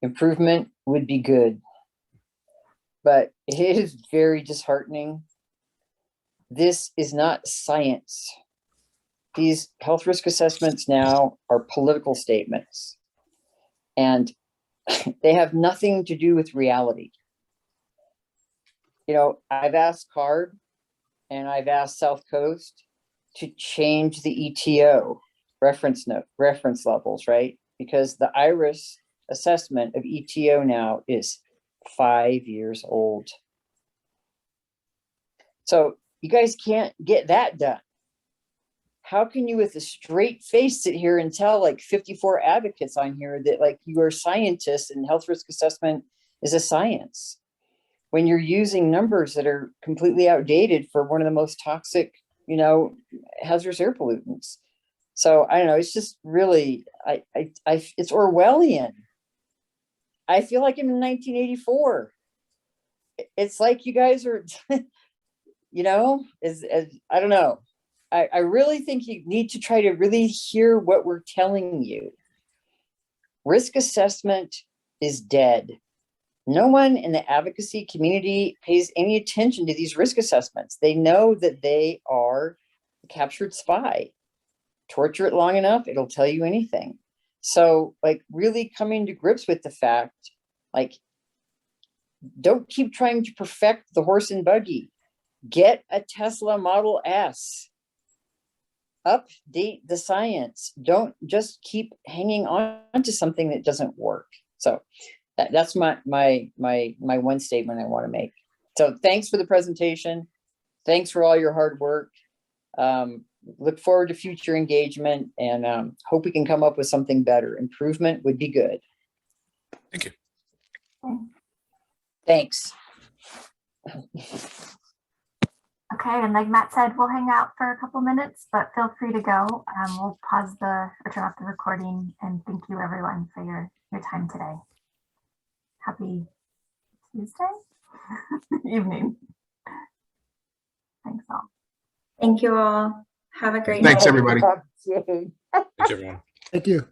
Improvement would be good, but it is very disheartening. This is not science. These health risk assessments now are political statements, and they have nothing to do with reality. I've asked CARB and I've asked South Coast to change the ETO reference levels, right? Because the IRIS assessment of ETO now is 5 years old. So you guys can't get that done. How can you with a straight face sit here and tell like 54 advocates on here that like you are scientists and health risk assessment is a science when you're using numbers that are completely outdated for one of the most toxic, hazardous air pollutants? So I don't know, it's just really, it's Orwellian. I feel like I'm in 1984. it's like you guys are, you know, I don't know. I really think you need to try to really hear what we're telling you. Risk assessment is dead. No one in the advocacy community pays any attention to these risk assessments. They know that they are a captured spy. Torture it long enough, it'll tell you anything. So like really coming to grips with the fact, like, don't keep trying to perfect the horse and buggy. Get a Tesla Model S. Update the science. Don't just keep hanging on to something that doesn't work. So that's my one statement I want to make. So thanks for the presentation. Thanks for all your hard work. Look forward to future engagement and hope we can come up with something better. Improvement would be good. Thank you. Thanks. Okay, and like Matt said, we'll hang out for a couple minutes, but feel free to go. We'll pause or turn off the recording, and thank you everyone for your time today. Happy Tuesday evening. Thanks all. Thank you all. Have a great Thanks, night. everybody. Thank you, everyone. Thank you.